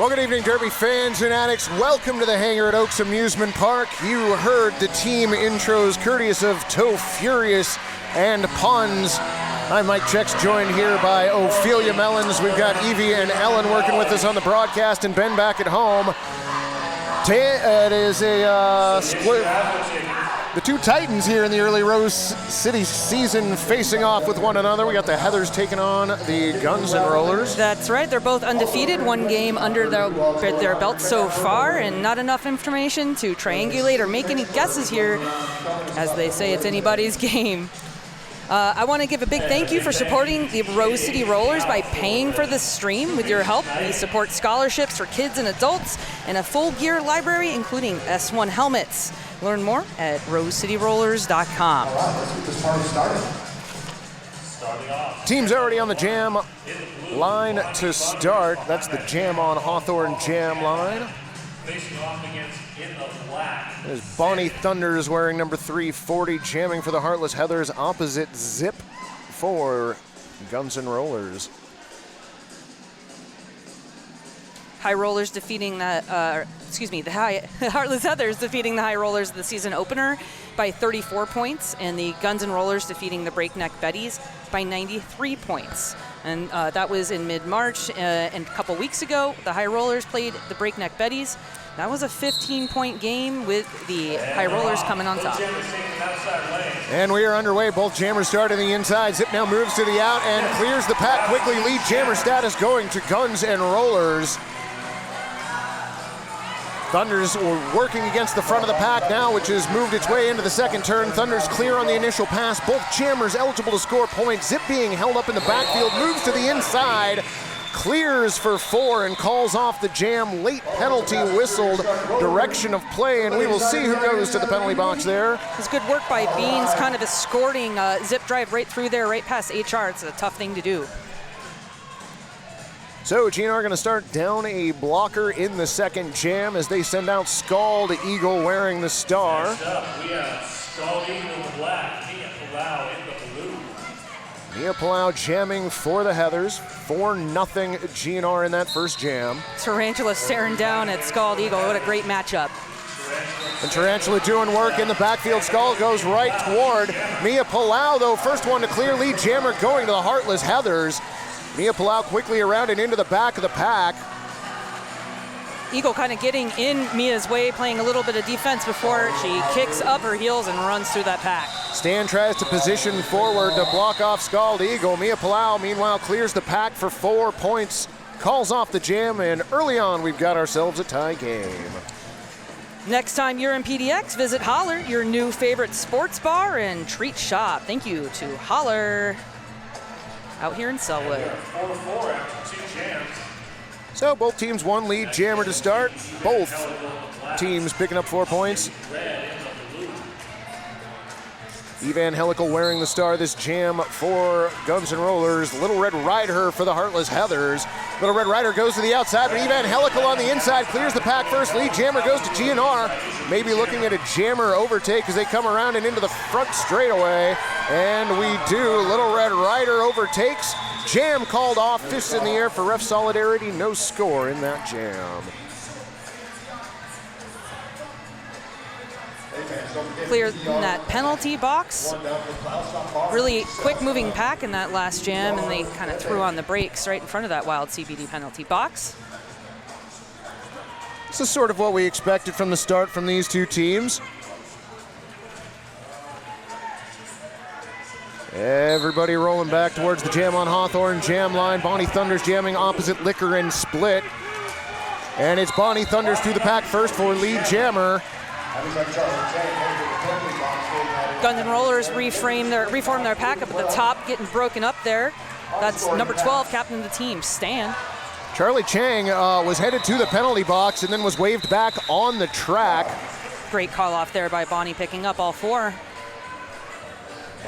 Well, good evening, Derby fans and addicts. Welcome to the hangar at Oaks Amusement Park. You heard the team intros courteous of Toe Furious and Puns. I'm Mike Checks, joined here by Ophelia Mellons. We've got Evie and Ellen working with us on the broadcast, and Ben back at home. It is a split. The two Titans here in the early Rose City season facing off with one another. We got the Heathers taking on the Guns N' Rollers. That's right. They're both undefeated. One game under their belt so far, and not enough information to triangulate or make any guesses here. As they say, it's anybody's game. I want to give a big thank you for supporting the Rose City Rollers by paying for this stream. With your help, we support scholarships for kids and adults and a full gear library, including S1 helmets. Learn more at rosecityrollers.com. All right, let's get this party started. Team's already on the jam line to start. That's the Jam on Hawthorne jam line. Facing off against in the black. There's Bonnie Thunders wearing number 340, jamming for the Heartless Heathers, opposite Zip for Guns N' Rollers. High Rollers defeating the Heartless Heathers defeating the High Rollers of the season opener by 34 points, and the Guns N' Rollers defeating the Breakneck Betties by 93 points. And that was in mid-March, and a couple weeks ago, the High Rollers played the Breakneck Betties. That was a 15-point game with the High Rollers coming on top. And we are underway. Both jammers start on the inside. Zip now moves to the out and clears the pack quickly. Lead jammer status going to Guns N' Rollers. Thunders were working against the front of the pack now, which has moved its way into the second turn. Thunders clear on the initial pass. Both jammers eligible to score points. Zip being held up in the backfield, moves to the inside, clears for 4 and calls off the jam. Late penalty whistled, direction of play, and we will see who goes to the penalty box there. It's good work by Beans, kind of escorting Zip drive right through there, right past HR. It's a tough thing to do. So GNR going to start down a blocker in the second jam as they send out Scald Eagle wearing the star. Next up, we have Scald Eagle in the black, Mia Palau in the blue. Mia Palau jamming for the Heathers. 4-0 GNR in that first jam. Tarantula staring down at Scald Eagle. What a great matchup. And Tarantula doing work in the backfield. Scald goes right toward Mia Palau, though. First one to clear. Lead jammer going to the Heartless Heathers. Mia Palau quickly around and into the back of the pack. Eagle kind of getting in Mia's way, playing a little bit of defense before she kicks up her heels and runs through that pack. Stan tries to position forward to block off Scald Eagle. Mia Palau, meanwhile, clears the pack for 4 points, calls off the jam, and early on, we've got ourselves a tie game. Next time you're in PDX, visit Holler, your new favorite sports bar and treat shop. Thank you to Holler out here in Selwood. 4-4 after 2 jams. So both teams one lead jammer to start. Both teams picking up 4 points. Evangelical wearing the star this jam for Guns N' Rollers. Little Red Rider for the Heartless Heathers. Little Red Rider goes to the outside, but Evangelical on the inside clears the pack first. Lead jammer goes to GNR. Maybe looking at a jammer overtake as they come around and into the front straightaway. And we do. Little Red Rider overtakes. Jam called off. Fists in the air for ref solidarity. No score in that jam. Clear that penalty box. Really quick moving pack in that last jam, and they kind of threw on the brakes right in front of that wild CBD penalty box. This is sort of what we expected from the start from these two teams. Everybody rolling back towards the Jam on Hawthorne jam line. Bonnie Thunders jamming opposite Liquor and Split. And it's Bonnie Thunders through the pack first for lead jammer. Guns N' Rollers reform their pack up at the top, getting broken up there. That's number 12, captain of the team, Stan. Charlie Chang was headed to the penalty box and then was waved back on the track. Great call off there by Bonnie, picking up all 4.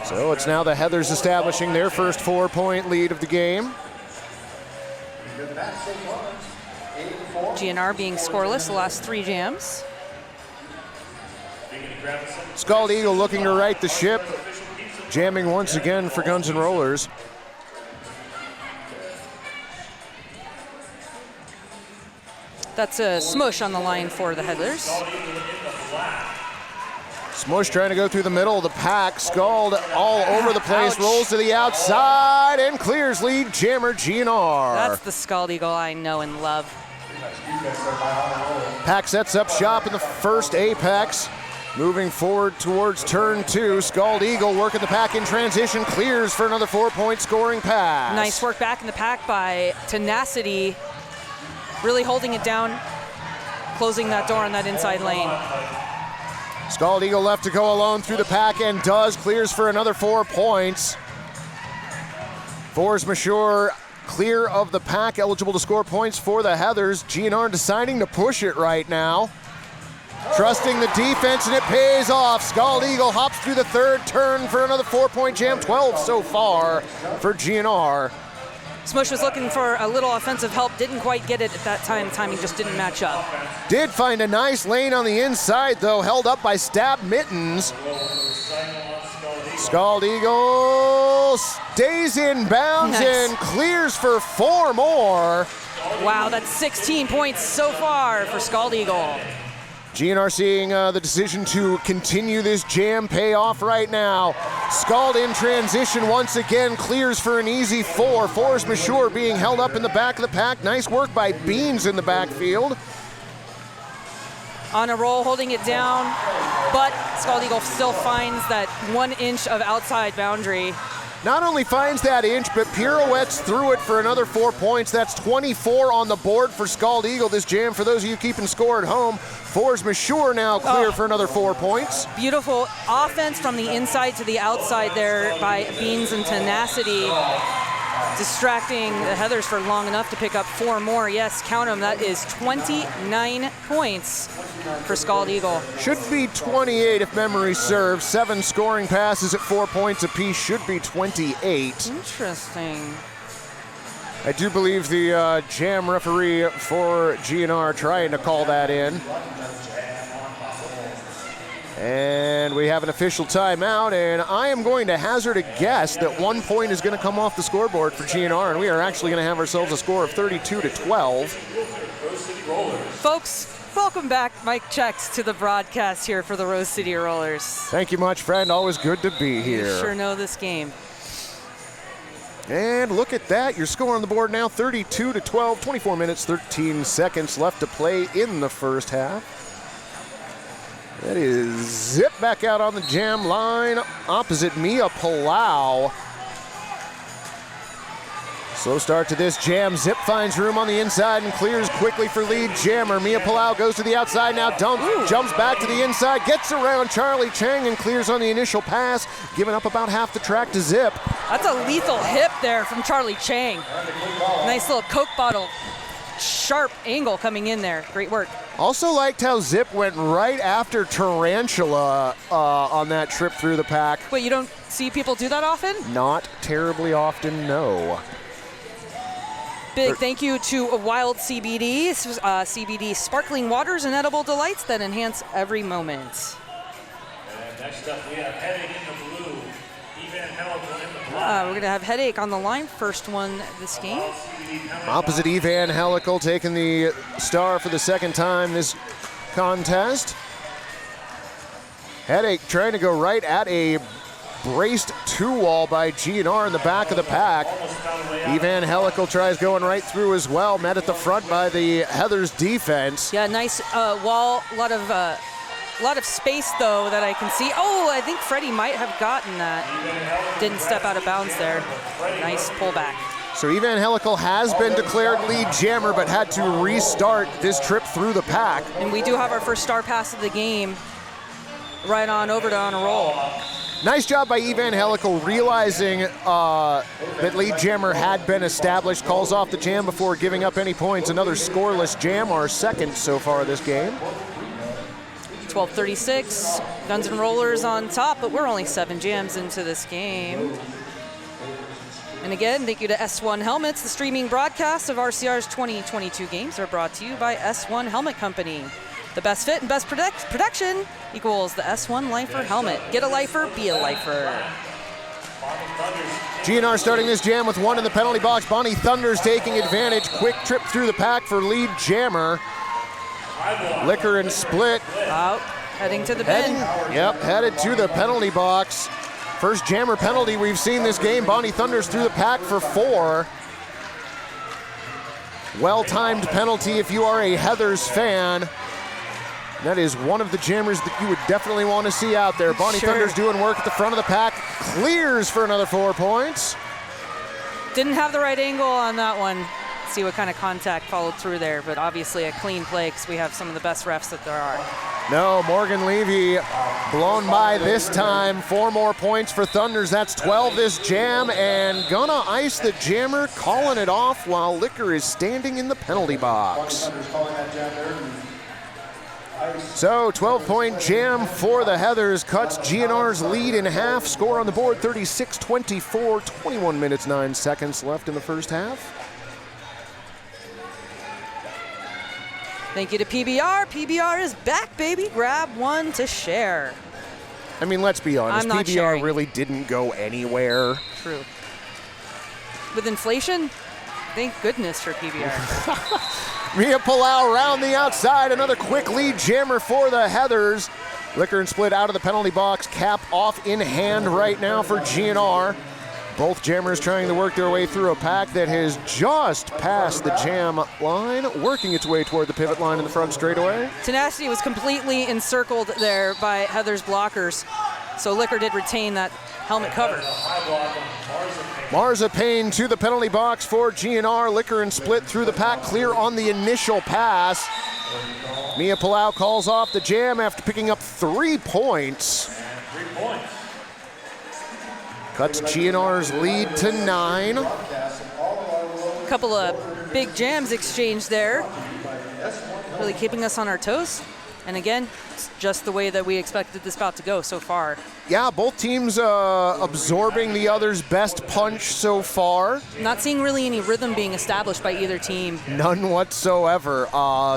So it's now the Heathers establishing their first 4-point lead of the game. GNR being scoreless the last 3 jams. Scald Eagle looking to right the ship. Jamming once again for Guns N' Rollers. That's a Smush on the line for the Headlers. Smush trying to go through the middle of the pack. Scald all over the place, Ouch. rolls to the outside and clears lead jammer GNR. That's the Scald Eagle I know and love. Pack sets up shop in the first apex. Moving forward towards turn 2. Scald Eagle working the pack in transition, clears for another 4-point scoring pass. Nice work back in the pack by Tenacity. Really holding it down, closing that door on that inside lane. Scald Eagle left to go alone through the pack and does, clears for another 4 points. Force Majeure clear of the pack, eligible to score points for the Heathers. GNR deciding to push it right now. Trusting the defense, and it pays off. Scald Eagle hops through the third turn for another 4-point jam. 12 so far for GNR. Smush was looking for a little offensive help, didn't quite get it at that time. Timing just didn't match up. Did find a nice lane on the inside, though, held up by Stab Mittens. Scald Eagle stays in bounds and clears for 4 more. Wow, that's 16 points so far for Scald Eagle. GNR seeing the decision to continue this jam pay off right now. Scald in transition once again, clears for an easy 4. Force Majeure being held up in the back of the pack. Nice work by Beans in the backfield. On a roll, holding it down, but Scald Eagle still finds that 1 inch of outside boundary. Not only finds that inch, but pirouettes through it for another 4 points. That's 24 on the board for Scald Eagle. This jam, for those of you keeping score at home, Force Majeure now clear for another 4 points. Beautiful offense from the inside to the outside there by Beans and Tenacity. Distracting the Heathers for long enough to pick up 4 more. Yes, count them. That is 29 points for Scald Eagle. Should be 28 if memory serves. 7 scoring passes at 4 points apiece. Should be 28. Interesting. I do believe the jam referee for GNR trying to call that in. And we have an official timeout, and I am going to hazard a guess that 1 point is going to come off the scoreboard for GNR, and we are actually going to have ourselves a score of 32-12. Folks, welcome back. Mike Checks to the broadcast here for the Rose City Rollers. Thank you much, friend. Always good to be here. You sure know this game. And look at that. Your score on the board now, 32-12, 24 minutes, 13 seconds left to play in the first half. That is Zip back out on the jam line opposite Mia Palau. Slow start to this jam. Zip finds room on the inside and clears quickly for lead jammer. Mia Palau goes to the outside now, jumps back to the inside, gets around Charlie Chang and clears on the initial pass, giving up about half the track to Zip. That's a lethal hip there from Charlie Chang. Nice little Coke bottle. Sharp angle coming in there. Great work. Also liked how Zip went right after Tarantula on that trip through the pack. Wait, you don't see people do that often? Not terribly often, no. Big thank you to Wild CBD. CBD sparkling waters and edible delights that enhance every moment. And next up, we have Headache in the blue, Evan Helical in the black. We're going to have Headache on the line. First one this game. Opposite Evan Helical taking the star for the second time this contest. Headache trying to go right at a braced 2-wall by GNR in the back of the pack. Evan Helical tries going right through as well, met at the front by the Heathers defense. Yeah, nice wall. A lot of space though that I can see. Oh, I think Freddie might have gotten that. Didn't step out of bounds there. Nice pullback. So Evan Helical has been declared lead jammer, but had to restart this trip through the pack. And we do have our first star pass of the game. Right on over to on a roll. Nice job by Evan Helical realizing that lead jammer had been established. Calls off the jam before giving up any points. Another scoreless jam, our second so far this game. 12:36, Guns N' Rollers on top, but we're only 7 jams into this game. And again, thank you to S1 Helmets. The streaming broadcasts of RCR's 2022 games are brought to you by S1 Helmet Company. The best fit and best protection equals the S1 Lifer helmet. Get a lifer, be a lifer. GNR starting this jam with 1 in the penalty box. Bonnie Thunders taking advantage. Quick trip through the pack for lead jammer. Liquor and Split Out, heading to the bin. headed to the penalty box. First jammer penalty we've seen this game. Bonnie Thunders through the pack for 4. Well-timed penalty if you are a Heathers fan. That is one of the jammers that you would definitely want to see out there. Bonnie Thunders doing work at the front of the pack. Clears for another 4 points. Didn't have the right angle on that one. See what kind of contact followed through there, but obviously a clean play because we have some of the best refs that there are. No, Morgan Levy blown by this time. 4 more points for Thunders. That's 12 this jam, and gonna ice the jammer, calling it off while Liquor is standing in the penalty box. So 12-point jam for the Heathers cuts GNR's lead in half. Score on the board 36-24, 21 minutes 9 seconds left in the first half. Thank you to PBR. PBR is back, baby. Grab one to share. I mean, let's be honest. I'm not PBR sharing. really didn't go anywhere. True. With inflation, thank goodness for PBR. Mia Palau around the outside. Another quick lead jammer for the Heathers. Liquor and Split out of the penalty box. Cap off in hand right now for GNR. Both jammers trying to work their way through a pack that has just passed the jam line, working its way toward the pivot line in the front straightaway. Tenacity was completely encircled there by Heathers blockers, so Liquor did retain that helmet cover. Marza Payne to the penalty box for GNR. Liquor and Split through the pack, clear on the initial pass. Mia Palau calls off the jam after picking up 3 points. 3 points. Cuts GNR's lead to 9. A couple of big jams exchanged there, really keeping us on our toes. And again, it's just the way that we expected this bout to go so far. Yeah, both teams absorbing the other's best punch so far. Not seeing really any rhythm being established by either team. None whatsoever.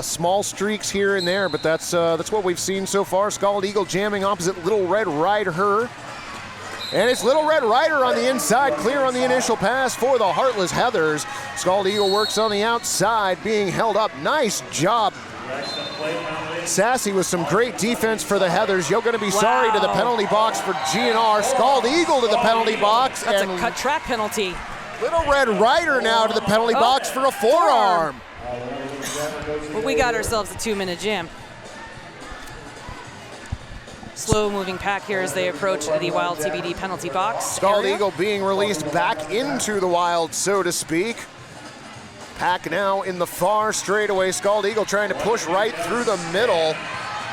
Small streaks here and there, but that's what we've seen so far. Scald Eagle jamming opposite Little Red Rider. And it's Little Red Rider on the inside, clear on the initial pass for the Heartless Heathers. Scald Eagle works on the outside, being held up. Nice job. Sassy with some great defense for the Heathers. You're going to be sorry to the penalty box for GNR. Scald Eagle to the penalty box. That's and a cut track penalty. Little Red Rider now to the penalty box for a forearm. Well, we got ourselves a 2-minute jam. Slow moving pack here as they approach the Wild TBD penalty box. Scald area. Eagle being released back into the Wild, so to speak. Pack now in the far straightaway. Scald Eagle trying to push right through the middle.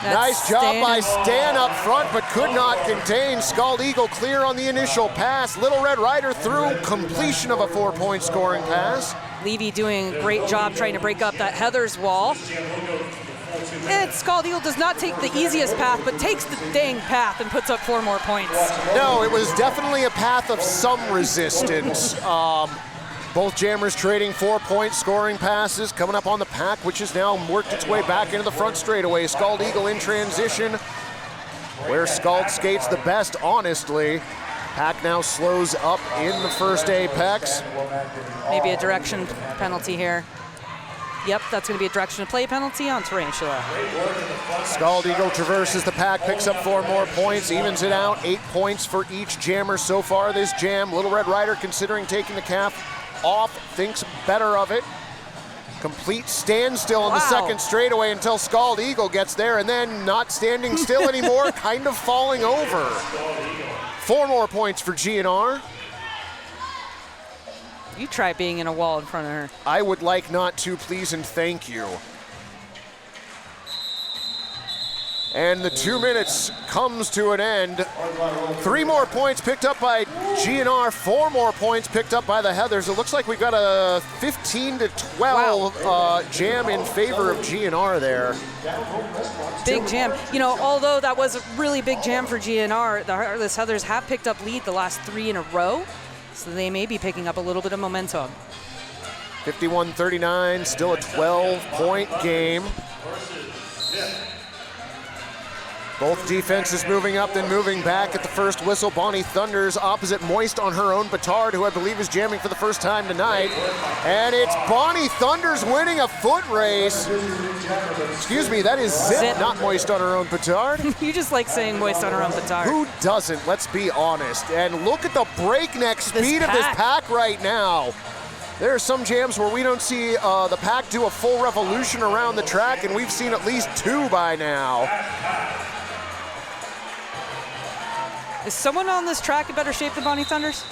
Nice job by Stan up front, but could not contain. Scald Eagle clear on the initial pass. Little Red Rider through completion of a 4-point scoring pass. Levy doing a great job trying to break up that Heathers wall. And Scald Eagle does not take the easiest path, but takes the dang path and puts up 4 more points. No, it was definitely a path of some resistance. Both jammers trading 4-point scoring passes. Coming up on the pack, which has now worked its way back into the front straightaway. Scald Eagle in transition, where Scald skates the best, honestly. Pack now slows up in the first apex. Maybe a direction penalty here. Yep, that's going to be a direction of play penalty on Tarantula. Scald Eagle traverses the pack, picks up 4 more points, evens it out. 8 points for each jammer so far this jam. Little Red Rider considering taking the cap off, thinks better of it. Complete standstill in the second straightaway until Scald Eagle gets there, and then not standing still anymore, kind of falling over. 4 more points for GNR. You try being in a wall in front of her. I would like not to, please and thank you. And the 2 minutes comes to an end. 3 more points picked up by GNR, 4 more points picked up by the Heathers. It looks like we've got a 15-12 jam in favor of GNR there. Big jam. You know, although that was a really big jam for GNR, the Heartless Heathers have picked up lead the last 3 in a row. So they may be picking up a little bit of momentum. 51-39, still a 12-point game. Both defenses moving up, then moving back at the first whistle. Bonnie Thunders opposite Moist on her own petard, who I believe is jamming for the first time tonight. And it's Bonnie Thunders winning a foot race. Excuse me, that is Zip, not Moist on her own petard. You just like saying Moist on her own petard. Who doesn't? Let's be honest. And look at the breakneck speed of this pack right now. There are some jams where we don't see the pack do a full revolution around the track, and we've seen at least 2 by now. Is someone on this track in better shape than Bonnie Thunders?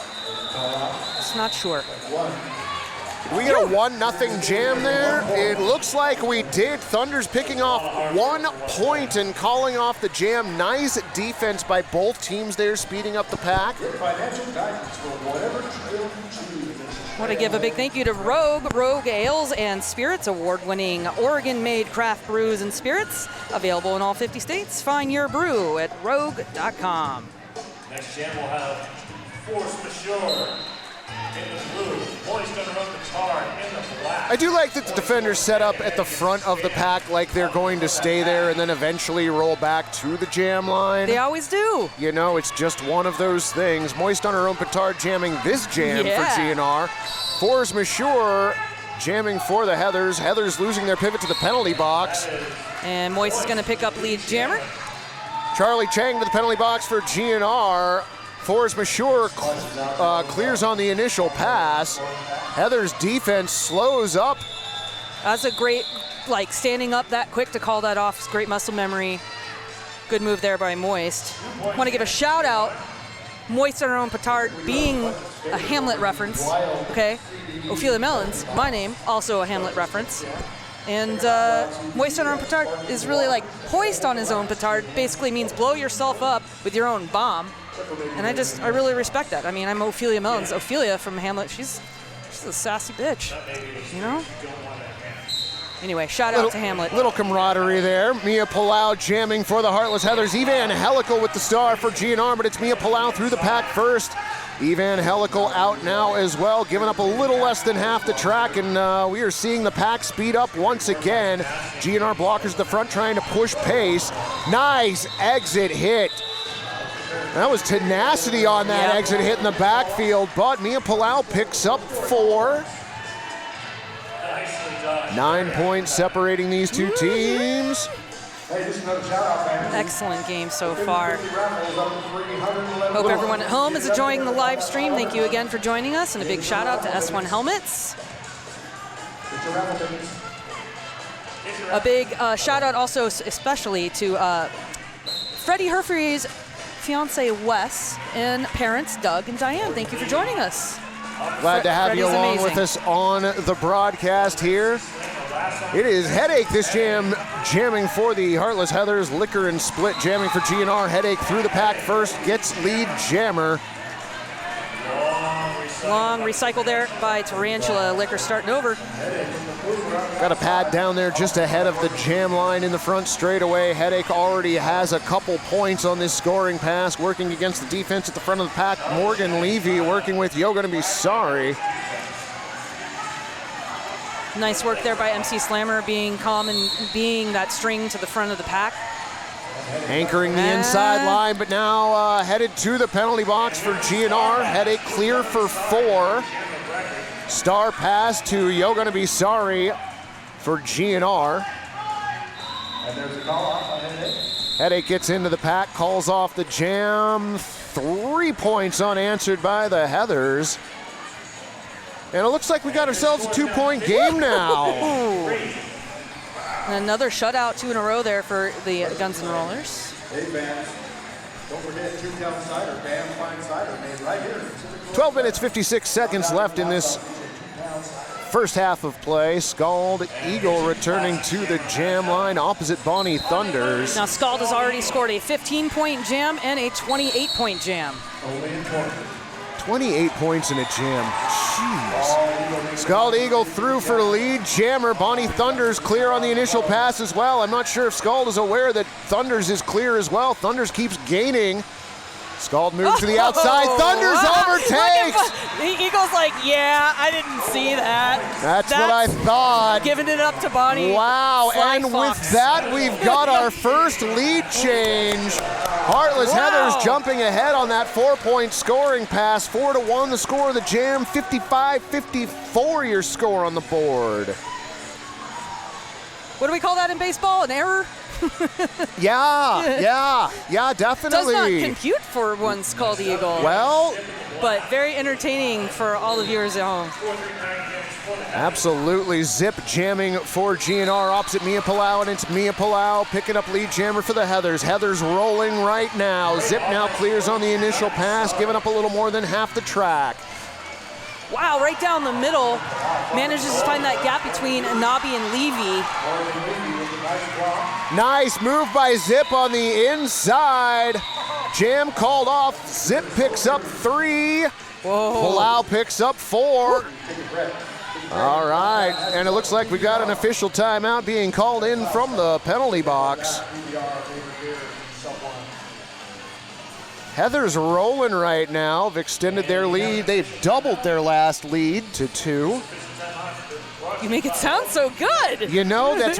Just not sure. Did we get a 1-0 jam there? It looks like we did. Thunders picking off 1 point and calling off the jam. Nice defense by both teams there, speeding up the pack. I want to give a big thank you to Rogue Ales and Spirits, award-winning Oregon-made craft brews and spirits, available in all 50 states. Find your brew at rogue.com. Next jam will have Force Majeure in the blue, Moist on her own petard in the black. I do like that the defenders set up at the front of the pack like they're going to stay there and then eventually roll back to the jam line. They always do. You know, it's just one of those things. Moist on her own petard jamming this jam for GNR. Force Majeure jamming for the Heathers. Heathers losing their pivot to the penalty box. And Moist is going to pick up lead jammer. Charlie Chang to the penalty box for GNR. Force Majeure clears on the initial pass. Heather's defense slows up. That's a great, standing up that quick to call that off. Great muscle memory. Good move there by Moist. Want to give a shout out. Moist on her own petard being a Hamlet reference, okay? Ophelia Mellons, my name, also a Hamlet reference. And Moist on her own petard is really like hoist on his own petard, basically means blow yourself up with your own bomb. And I really respect that. I mean, I'm Ophelia Mellons. Ophelia from Hamlet, she's a sassy bitch, you know? Anyway, shout out to Hamlet. Little camaraderie there. Mia Palau jamming for the Heartless Heathers. Evangelical with the star for GNR, but it's Mia Palau through the pack first. Evangelical out now as well, giving up a little less than half the track, and we are seeing the pack speed up once again. GNR blockers at the front trying to push pace. Nice exit hit. That was tenacity on that exit hit in the backfield, but Mia Palau picks up 4. 9 points separating these two teams. Excellent game so far. Hope everyone at home is enjoying the live stream. Thank you again for joining us, and a big shout out to S1 Helmets. A big shout out also especially to Freddie Herfrey's fiance Wes and parents Doug and Diane. Thank you for joining us. Glad to have you along with us on the broadcast here. It is Headache this jam, jamming for the Heartless Heathers. Liquor and Split jamming for GNR. Headache through the pack first, gets lead jammer. Long recycle there by Tarantula. Liquor starting over. Got a pad down there just ahead of the jam line in the front straightaway. Headache already has a couple points on this scoring pass, working against the defense at the front of the pack. Morgan Levy working with Yo Gonna Be Sorry. Nice work there by MC Slammer, being calm and being that string to the front of the pack. Anchoring the inside line, but now headed to the penalty box for GNR. Headache clear for 4. Star pass to Yo Gonna Be Sorry for GNR. Headache gets into the pack, calls off the jam. 3 points unanswered by the Heathers. And it looks like we got ourselves a 2-point game now. And another shutout, 2 in a row there for the Guns N' Rollers. Hey fans, don't forget 2-count cider, Bam Fine Cider, made right here. 12 minutes, 56 seconds left in this first half of play. Scald Eagle returning to the jam line opposite Bonnie Thunders. Now Scald has already scored a 15-point jam and a 28-point jam. 28 points in a jam. Jeez. Scald Eagle through for lead jammer. Bonnie Thunders clear on the initial pass as well. I'm not sure if Scald is aware that Thunders is clear as well. Thunders keeps gaining Scald moves to the outside. Thunders overtakes. Eagle's like, yeah, I didn't see that. That's what I thought. Giving it up to Bonnie. Wow, Flying and Fox. with that, we've got our first lead change. Heartless Heathers jumping ahead on that 4-point scoring pass. 4-1 the score of the Jam. 55-54 your score on the board. What do we call that in baseball? An error? Yeah, definitely. Does not compute for one Scald Eagle. Well, but very entertaining for all the viewers at home. absolutely. Zip jamming for GNR opposite Mia Palau, and it's Mia Palau picking up lead jammer for the Heathers. Heathers rolling right now. Zip now clears on the initial pass, giving up a little more than half the track. Wow, right down the middle, manages to find that gap between Anabi and Levy. Nice move by Zip on the inside. Jam called off. Zip picks up 3. Palau picks up 4. All right, and it looks like we got an official timeout being called in from the penalty box. Heathers rolling right now. Have extended their lead. They've doubled their last lead to 2. You make it sound so good. You know, that's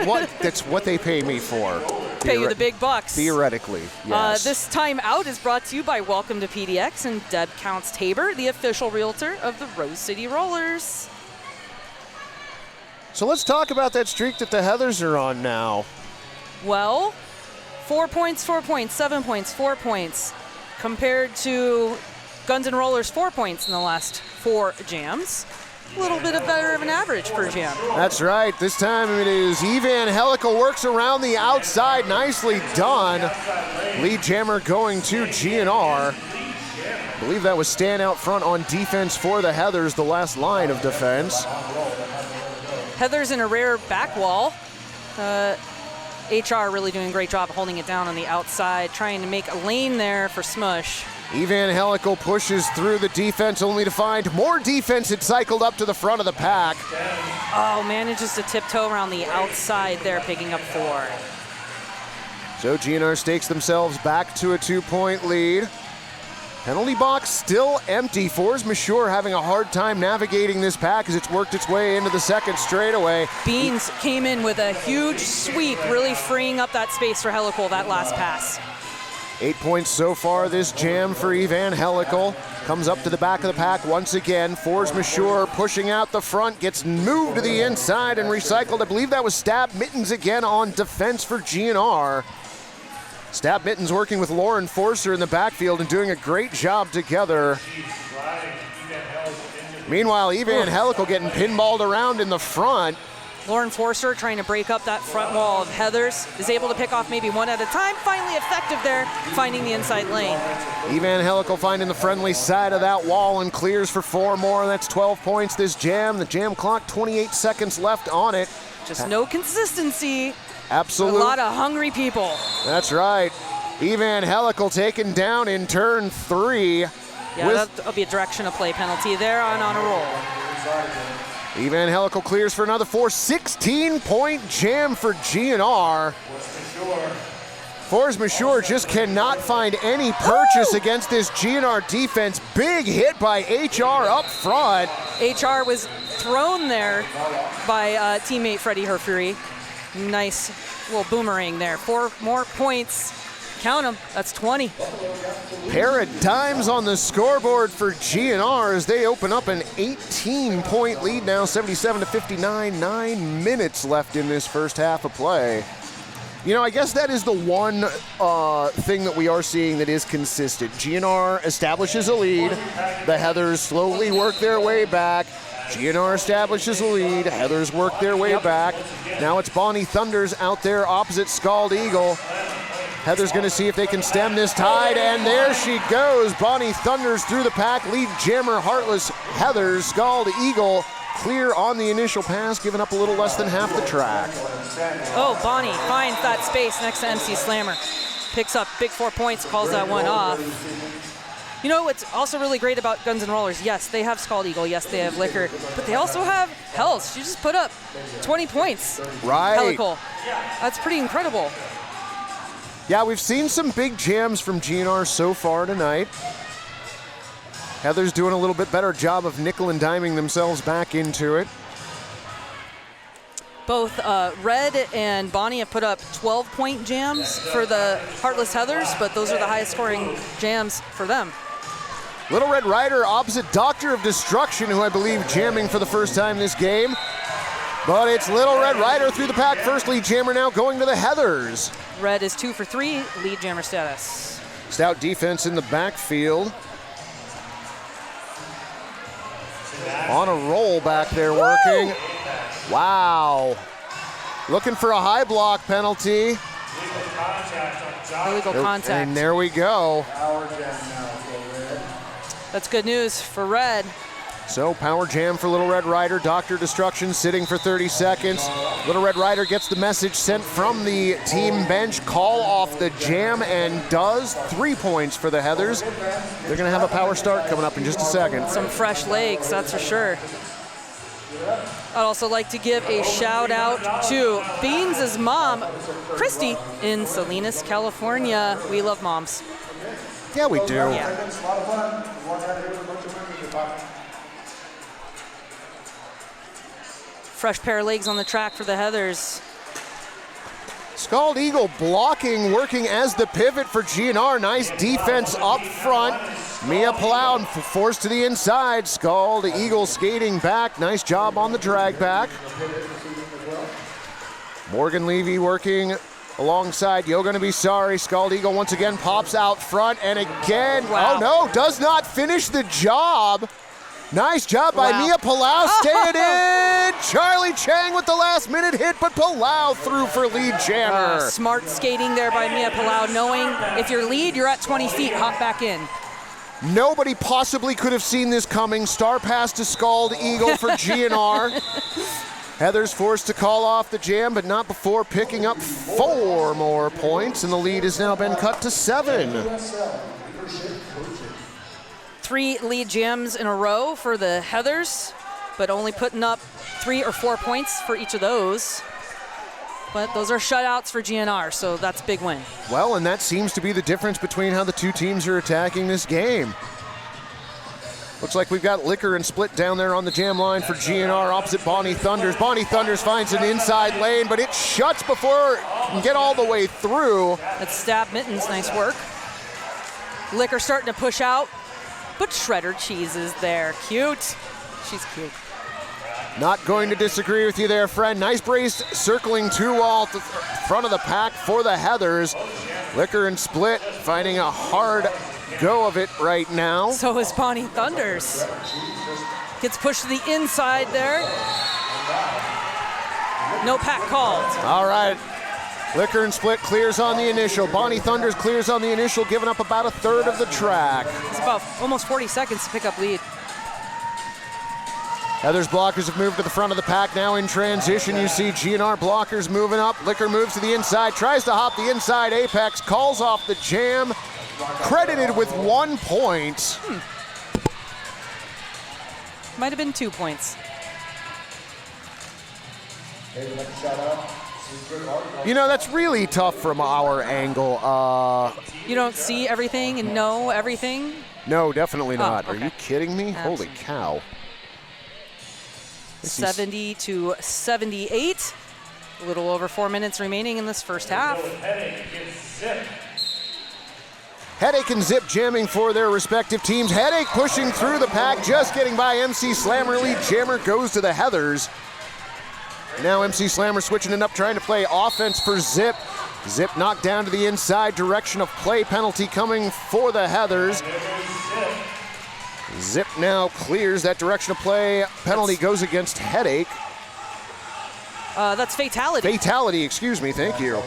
what they pay me for. Pay you the big bucks. Theoretically, yes. This timeout is brought to you by Welcome to PDX and Deb Counts Tabor, the official realtor of the Rose City Rollers. So let's talk about that streak that the Heathers are on now. Well, 4 points, 4 points, 7 points, 4 points, compared to Guns N' Rollers' 4 points in the last 4 jams. A little bit of better of an average per jam. That's right. This time it is Evan Helical works around the outside. Nicely done. Lead jammer going to GNR. I believe that was Stan out front on defense for the Heathers, the last line of defense. Heathers in a rare back wall. HR really doing a great job holding it down on the outside, trying to make a lane there for Smush. Evan Helical pushes through the defense only to find more defense had cycled up to the front of the pack. Oh, manages to tiptoe around the outside there, picking up 4. So GNR stakes themselves back to a 2-point lead. Penalty box still empty. Force Majeure having a hard time navigating this pack as it's worked its way into the second straightaway. Beans came in with a huge sweep, really freeing up that space for Helical, that last pass. 8 points so far this jam for Evan Helical. Comes up to the back of the pack once again. Force Majeure pushing out the front, gets moved to the inside and recycled. I believe that was Stab Mittens again on defense for GNR. Stab Mittens working with Lauren Forcer in the backfield and doing a great job together. Meanwhile, Evan Helical getting pinballed around in the front. Lauren Forcer trying to break up that front wall of Heathers, is able to pick off maybe one at a time, finally effective there, finding the inside lane. Evan Helical finding the friendly side of that wall and clears for 4 more. That's 12 points this jam. The jam clock, 28 seconds left on it. Just no consistency. Absolutely. A lot of hungry people. That's right. Evan Helical taken down in turn 3. Yeah, that'll be a direction of play penalty there on a roll. Evan Helical clears for another 4. 16-point jam for GNR. Force Majeure just cannot find any purchase against this GNR defense. Big hit by HR up front. HR was thrown there by teammate Freddie Herfury. Nice little boomerang there. 4 more points. Count them. That's 20. Pair of dimes on the scoreboard for GNR as they open up an 18-point lead now, 77-59. 9 minutes left in this first half of play. You know, I guess that is the one thing that we are seeing that is consistent. GNR establishes a lead. The Heathers slowly work their way back. GNR establishes a lead. Heathers work their way back. Now it's Bonnie Thunders out there opposite Scald Eagle. Heather's going to see if they can stem this tide, and there she goes. Bonnie Thunders through the pack. Lead jammer Heartless Heathers. Scald Eagle clear on the initial pass, giving up a little less than half the track. Oh, Bonnie finds that space next to MC Slammer. Picks up big 4 points, calls that one off. You know what's also really great about Guns N' Rollers? Yes, they have Scald Eagle. Yes, they have Liquor. But they also have Hells. She just put up 20 points. Right. Helical. That's pretty incredible. Yeah, we've seen some big jams from GNR so far tonight. Heather's doing a little bit better job of nickel and diming themselves back into it. Both Red and Bonnie have put up 12-point jams for the Heartless Heathers, but those are the highest scoring jams for them. Little Red Rider opposite Doctor of Destruction, who I believe jamming for the first time this game. But it's Little Red Rider through the pack. First lead jammer now going to the Heathers. Red is 2 for 3, lead jammer status. Stout defense in the backfield. On a roll back there working. Wow. Looking for a high block penalty. Illegal contact. And there we go. That's good news for Red. So power jam for Little Red Rider. Dr. Destruction sitting for 30 seconds. Little Red Rider gets the message sent from the team bench. Call off the jam and does. 3 points for the Heathers. They're going to have a power start coming up in just a second. Some fresh legs, that's for sure. I'd also like to give a shout out to Beans' mom, Christy, in Salinas, California. We love moms. Yeah, we do. Yeah. Fresh pair of legs on the track for the Heathers. Scald Eagle blocking, working as the pivot for GNR. Nice defense up front. Mia Palau forced to the inside. Scald Eagle skating back. Nice job on the drag back. Morgan Levy working alongside You're Gonna Be Sorry. Scald Eagle once again pops out front and again, wow. Oh no, does not finish the job. Nice job by Wow. Mia Palau, staying in. Charlie Chang with the last minute hit, but Palau through for lead jammer. Smart skating there by Mia Palau, knowing if you're lead, you're at 20 feet, hop back in. Nobody possibly could have seen this coming. Star pass to Scald Eagle for GNR. Heather's forced to call off the jam, but not before picking up 4 more points, and the lead has now been cut to 7. 3 lead jams in a row for the Heathers, but only putting up 3 or 4 points for each of those. But those are shutouts for GNR, so that's a big win. Well, and that seems to be the difference between how the two teams are attacking this game. Looks like we've got Liquor and Split down there on the jam line for GNR opposite Bonnie Thunders. Bonnie Thunders finds an inside lane, but it shuts before it can get all the way through. That's Stab Mittens, nice work. Liquor starting to push out, but Shredder Cheese is there. Cute. She's cute. Not going to disagree with you there, friend. Nice brace circling 2 wall to front of the pack for the Heathers. Liquor and Split finding a hard go of it right now. So is Bonnie Thunders. Gets pushed to the inside there. No pack called. All right. Liquor and Split clears on the initial. Bonnie Thunders clears on the initial, giving up about a third of the track. It's about almost 40 seconds to pick up lead. Heathers blockers have moved to the front of the pack now in transition. You see GNR blockers moving up. Liquor moves to the inside, tries to hop the inside apex, calls off the jam. Credited with 1 point. Might have been 2 points. You know, that's really tough from our angle. You don't see everything and know everything? No, definitely not. okay. Are you kidding me? Holy Absolutely. cow. 70 to 78. A little over 4 minutes remaining in this first half. Headache and Zip jamming for their respective teams. Headache pushing through the pack, just getting by MC Slammer. Lead jammer goes to the Heathers. Now MC Slammer switching it up, trying to play offense for Zip. Zip knocked down to the inside, direction of play penalty coming for the Heathers. Zip now clears that direction of play. Penalty goes against Headache. That's fatality. Fatality, excuse me, thank you.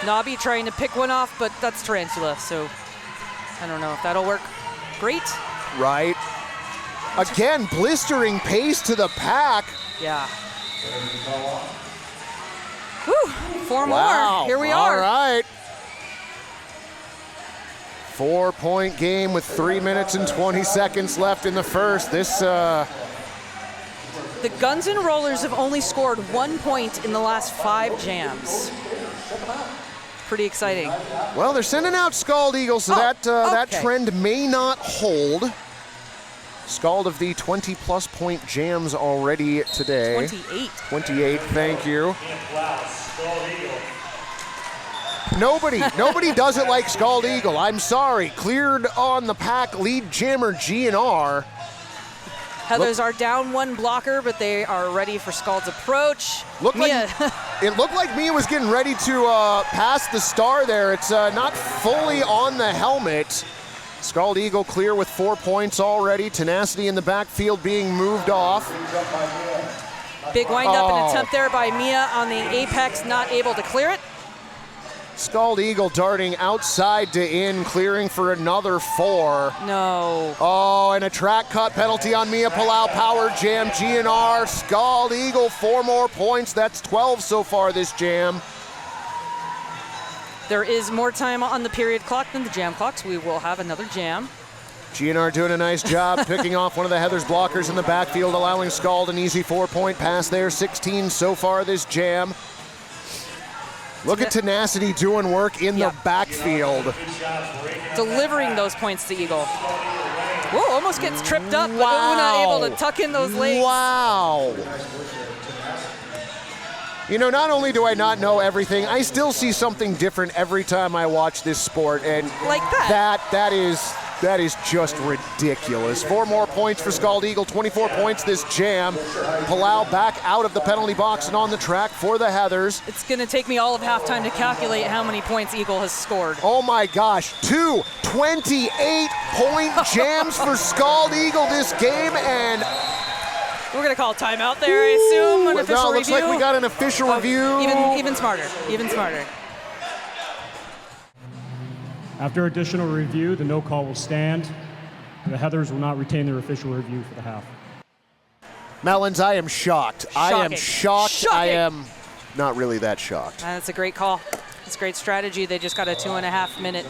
Nobby trying to pick one off, but that's Tarantula, so I don't know if that'll work. Great. Right. Again, blistering pace to the pack. Yeah. Whew, 4 Wow. more. Here we are. All right. 4-point game with 3 minutes and 20 seconds left in the first. This The Guns N' Rollers have only scored 1 point in the last 5 jams. Pretty exciting. Well, they're sending out Scald Eagle, so that trend may not hold. Scald of the 20-plus point jams already today. 28. 28, thank you. Nobody does it like Scald Eagle. I'm sorry. Cleared on the pack lead jammer GNR. Heathers are down 1 blocker, but they are ready for Scald's approach. It looked like Mia was getting ready to pass the star there. It's not fully on the helmet. Scald Eagle clear with 4 points already. Tenacity in the backfield being moved off. Big wind-up and attempt there by Mia on the apex, not able to clear it. Scald Eagle darting outside to in, clearing for another 4. No. Oh, and a track cut penalty on Mia Palau. Power jam GNR. Scald Eagle 4 more points. That's 12 so far this jam. There is more time on the period clock than the jam clocks. We will have another jam. GNR doing a nice job picking off one of the Heathers blockers in the backfield, allowing Scald an easy 4-point pass there. 16 so far this jam. Look at Tenacity doing work in the backfield. Delivering those points to Eagle. Whoa, almost gets tripped up, but Una able to tuck in those legs. Wow. You know, not only do I not know everything, I still see something different every time I watch this sport, and like that. That is just ridiculous. 4 more points for Scald Eagle, 24 points this jam. Palau back out of the penalty box and on the track for the Heathers. It's going to take me all of halftime to calculate how many points Eagle has scored. Oh my gosh, 2 28-point jams for Scald Eagle this game, and we're going to call timeout there, I assume, an official no, looks review. like we got an official review. Even smarter, even smarter. After additional review, the no call will stand. The Heathers will not retain their official review for the half. Melons, I am shocked. I am shocked. Shocking. I am not really that shocked. That's a great call. It's a great strategy. They just got a 2.5-minute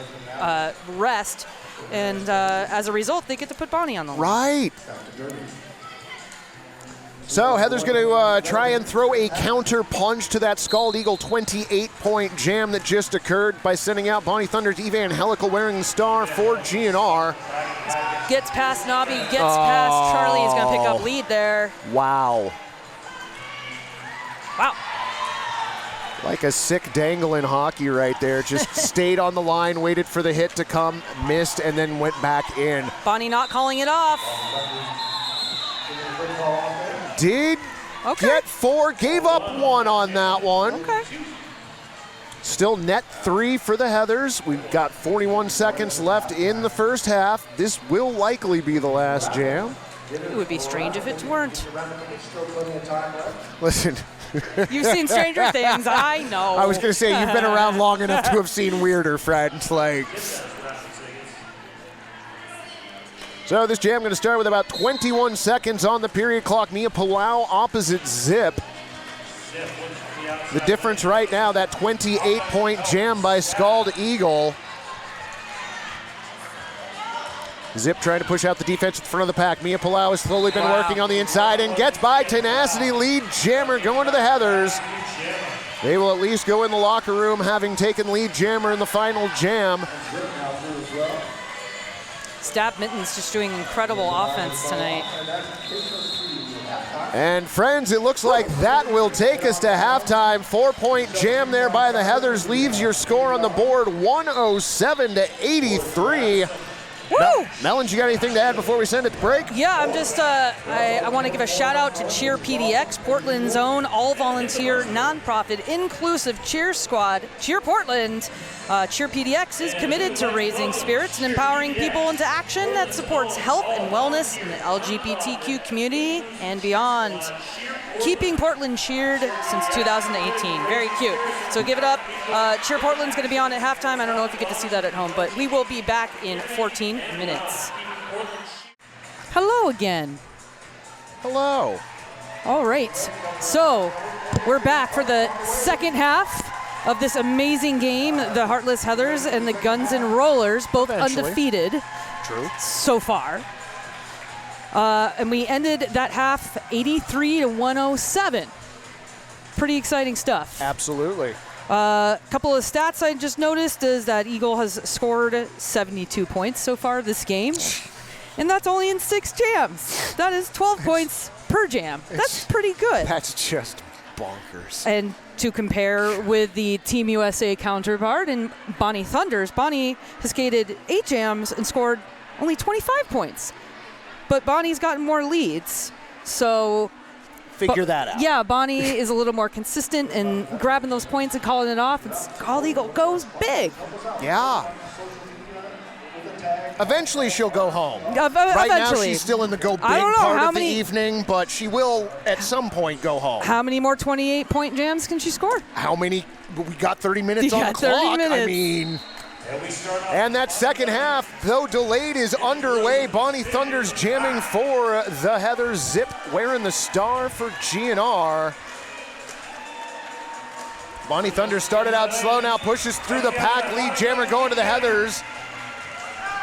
rest, and as a result, they get to put Bonnie on the line. Right. So Heather's going to try and throw a counter punch to that Scald Eagle 28-point jam that just occurred by sending out Bonnie Thunder's Evangelical wearing the star for GNR. Gets past Nobby, gets past Charlie. He's going to pick up lead there. Wow. Wow. Like a sick dangle in hockey right there. Just stayed on the line, waited for the hit to come, missed, and then went back in. Bonnie not calling it off. Did get 4, gave up 1 on that one. Okay. Still net 3 for the Heathers. We've got 41 seconds left in the first half. This will likely be the last jam. It would be strange if it weren't. Listen. You've seen Stranger Things, I know. I was going to say, you've been around long enough to have seen weirder, friends. Like. So this jam going to start with about 21 seconds on the period clock. Mia Palau opposite Zip. The difference right now, that 28-point jam by Scald Eagle. Zip trying to push out the defense in front of the pack. Mia Palau has slowly been working on the inside and gets by Tenacity. Lead jammer going to the Heathers. They will at least go in the locker room having taken lead jammer in the final jam. Stab Mittens just doing incredible offense tonight. And friends, it looks like that will take us to halftime. 4-point jam there by the Heathers leaves your score on the board 107-83. Woo! Melons, you got anything to add before we send it to break? Yeah, I'm just, I want to give a shout out to Cheer PDX, Portland's own all-volunteer, nonprofit, inclusive cheer squad. Cheer Portland. Cheer PDX is committed to raising spirits and empowering people into action that supports health and wellness in the LGBTQ community and beyond. Keeping Portland cheered since 2018. Very cute. So give it up. Cheer Portland's going to be on at halftime. I don't know if you get to see that at home, but we will be back in 14 minutes. Hello again. Hello. All right. So we're back for the second half of this amazing game. The Heartless Heathers and the Guns N' Rollers, both undefeated True. so far. And we ended that half 83-107. Pretty exciting stuff. Absolutely. Couple of stats I just noticed is that Eagle has scored 72 points so far this game. And that's only in 6 jams. That is 12 points per jam. That's pretty good. That's just bonkers. And to compare with the Team USA counterpart in Bonnie Thunders, Bonnie has skated 8 jams and scored only 25 points. But Bonnie's gotten more leads. So Figure that out. yeah, Bonnie is a little more consistent in grabbing those points and calling it off. And Scald Eagle goes big. Yeah. Eventually she'll go home. Right Right now she's still in the go big I don't know part how of many- the evening, but she will at some point go home. How many more 28-point jams can she score? How many? We got 30 minutes You on the got 30 clock. I minutes. mean, And we start off and that second half, though delayed, is underway. Bonnie Thunders jamming for the Heathers. Zip wearing the star for GNR. Bonnie Thunders started out slow, now pushes through the pack. Lead jammer going to the Heathers.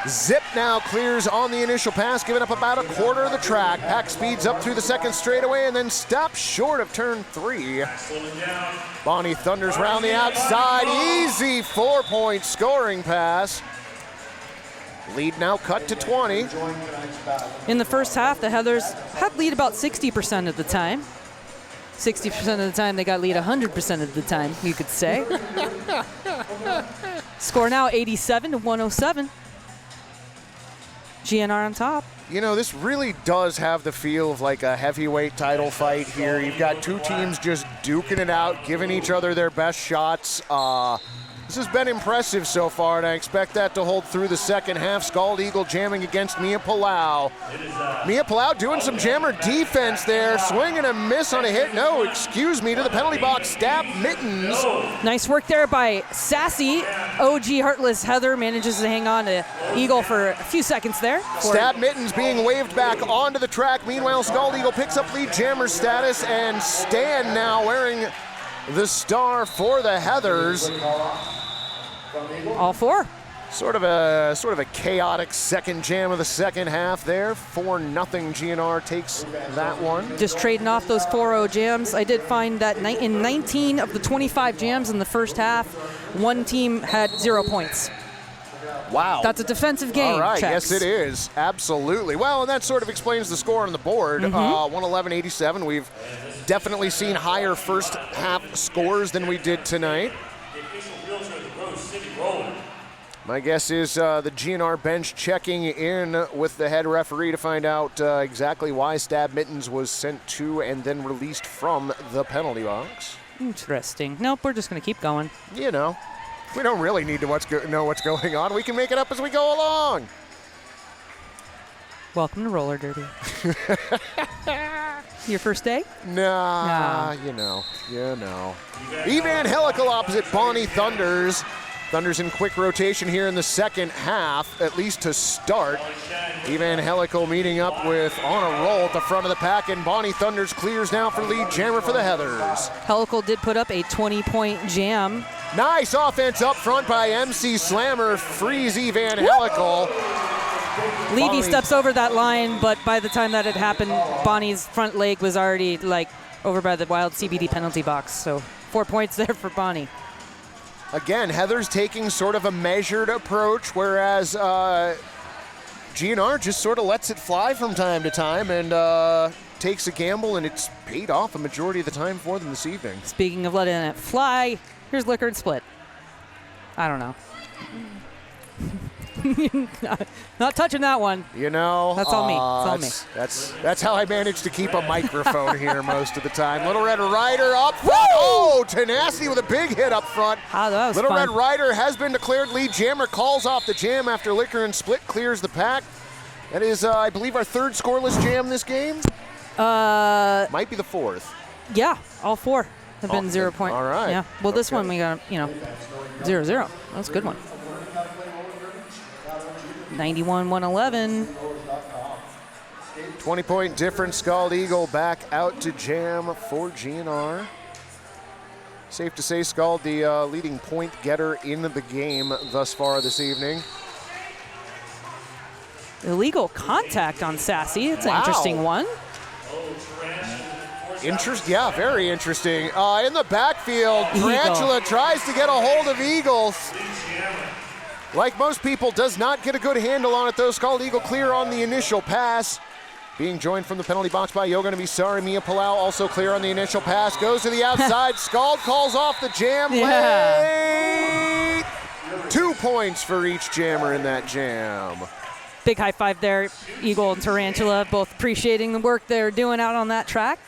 Zip now clears on the initial pass, giving up about a quarter of the track. Pack speeds up through the second straightaway and then stops short of turn 3. slowing down. Bonnie Thunders round the outside. Easy 4-point scoring pass. Lead now cut to 20. In the first half, the Heathers had lead about 60% of the time. 60% of the time, they got lead 100% of the time, you could say. Score now 87-107. GNR on top. You know, this really does have the feel of like a heavyweight title fight here. You've got two teams just duking it out, giving each other their best shots. This has been impressive so far, and I expect that to hold through the second half. Scald Eagle jamming against Mia Palau. Mia Palau doing some jammer defense there, swing and a miss on a hit. No, excuse me, to the penalty box. Stab Mittens. Nice work there by Sassy. OG Heartless Heather manages to hang on to Eagle for a few seconds there. Stab Mittens being waved back onto the track. Meanwhile, Scald Eagle picks up lead jammer status, and Stan now wearing the star for the Heathers. All 4. Sort of a chaotic second jam of the second half there. 4-0 GNR takes that one. Just trading off those 4-0 jams. I did find that in 19 of the 25 jams in the first half, one team had 0 points. Wow. That's a defensive game. All right, Checks. yes it is. Absolutely. Well, and that sort of explains the score on the board. 111-87. We've definitely seen higher first half scores than we did tonight. The official wheels are the Rose City Roller. My guess is the GNR bench checking in with the head referee to find out exactly why Stab Mittens was sent to and then released from the penalty box. Interesting. Nope, we're just going to keep going. You know, we don't really need to know what's going on. We can make it up as we go along. Welcome to roller derby. Your first day? Nah, you know. Evangelical opposite Bonnie Thunders. Thunders in quick rotation here in the second half, at least to start. Evangelical meeting up with On a Roll at the front of the pack, and Bonnie Thunders clears now for lead jammer for the Heathers. Helical did put up a 20-point jam. Nice offense up front by MC Slammer, frees Evangelical. Levy Bonnie. steps over that line, but by the time that had happened, Bonnie's front leg was already over by the Wild CBD penalty box. So 4 points there for Bonnie. Again, Heather's taking sort of a measured approach, whereas GNR just sort of lets it fly from time to time and takes a gamble, and it's paid off a majority of the time for them this evening. Speaking of letting it fly, here's Liquor and Split. I don't know. Not touching that one. You know, That's all me. It's all me. That's how I manage to keep a microphone here most of the time. Little Red Rider up front. Oh, Tenacity with a big hit up front. Ah, that was Little fun. Red Rider has been declared lead jammer, calls off the jam after Liquor and Split clears the pack. That is, I believe, our third scoreless jam this game. Might be the fourth. Yeah, all 4 have been 0 point. all right. Yeah. Well, this one we got, 0-0. That's a good one. 91-111. 20-point difference. Scald Eagle back out to jam for GNR. Safe to say Scald the leading point getter in the game thus far this evening. illegal contact on Sassy. It's an Wow. interesting one. Yeah, very interesting. In the backfield, Eagle. Tarantula tries to get a hold of Eagle. Like most people, does not get a good handle on it though. Scald Eagle clear on the initial pass. Being joined from the penalty box by Yoga to be sorry. Mia Palau also clear on the initial pass. Goes to the outside. Scald calls off the jam. Yeah. Late. 2 points for each jammer in that jam. Big high five there. Eagle and Tarantula both appreciating the work they're doing out on that track.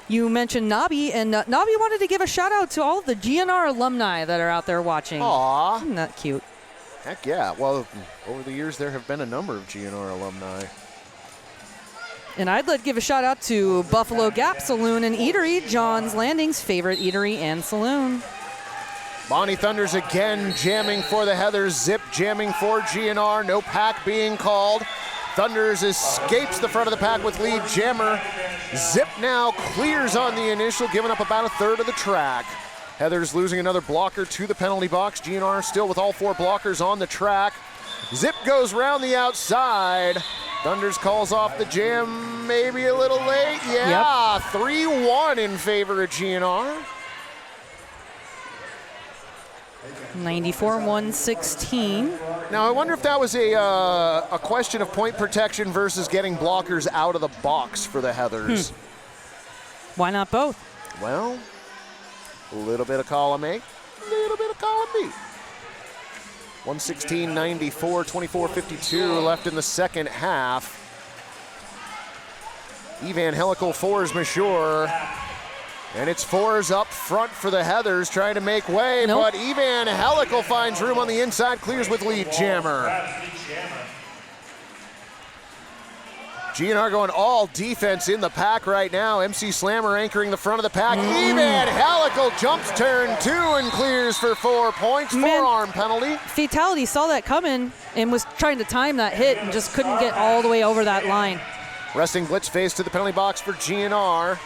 You mentioned Nabi, and Nabi wanted to give a shout out to all of the GNR alumni that are out there watching. Aw. Isn't that cute? Heck yeah. Well, over the years, there have been a number of GNR alumni. And I'd like to give a shout out to Buffalo Gap Saloon and Eatery, John's Landing's favorite eatery and saloon. Bonnie Thunders again jamming for the Heathers. Zip jamming for GNR. No pack being called. Thunders escapes the front of the pack with lead jammer. Zip now clears on the initial, giving up about a third of the track. Heathers losing another blocker to the penalty box. GNR still with all 4 blockers on the track. Zip goes round the outside. Thunders calls off the jam, maybe a little late. Yeah, 3-1 in favor of GNR. 94-116. Now, I wonder if that was a question of point protection versus getting blockers out of the box for the Heathers. Why not both? Well, a little bit of column A, a little bit of column B. 116-94, 24-52 left in the second half. Evan Helical force majeure. And it's 4s up front for the Heathers trying to make way, Nope. but Evan Helical finds room on the inside, clears with lead jammer. GNR going all defense in the pack right now. MC Slammer anchoring the front of the pack. Evan Helical jumps turn 2 and clears for 4 points. Man. Forearm penalty. Fatality saw that coming and was trying to time that hit and just couldn't get all the way over that line. Resting blitz face to the penalty box for GNR.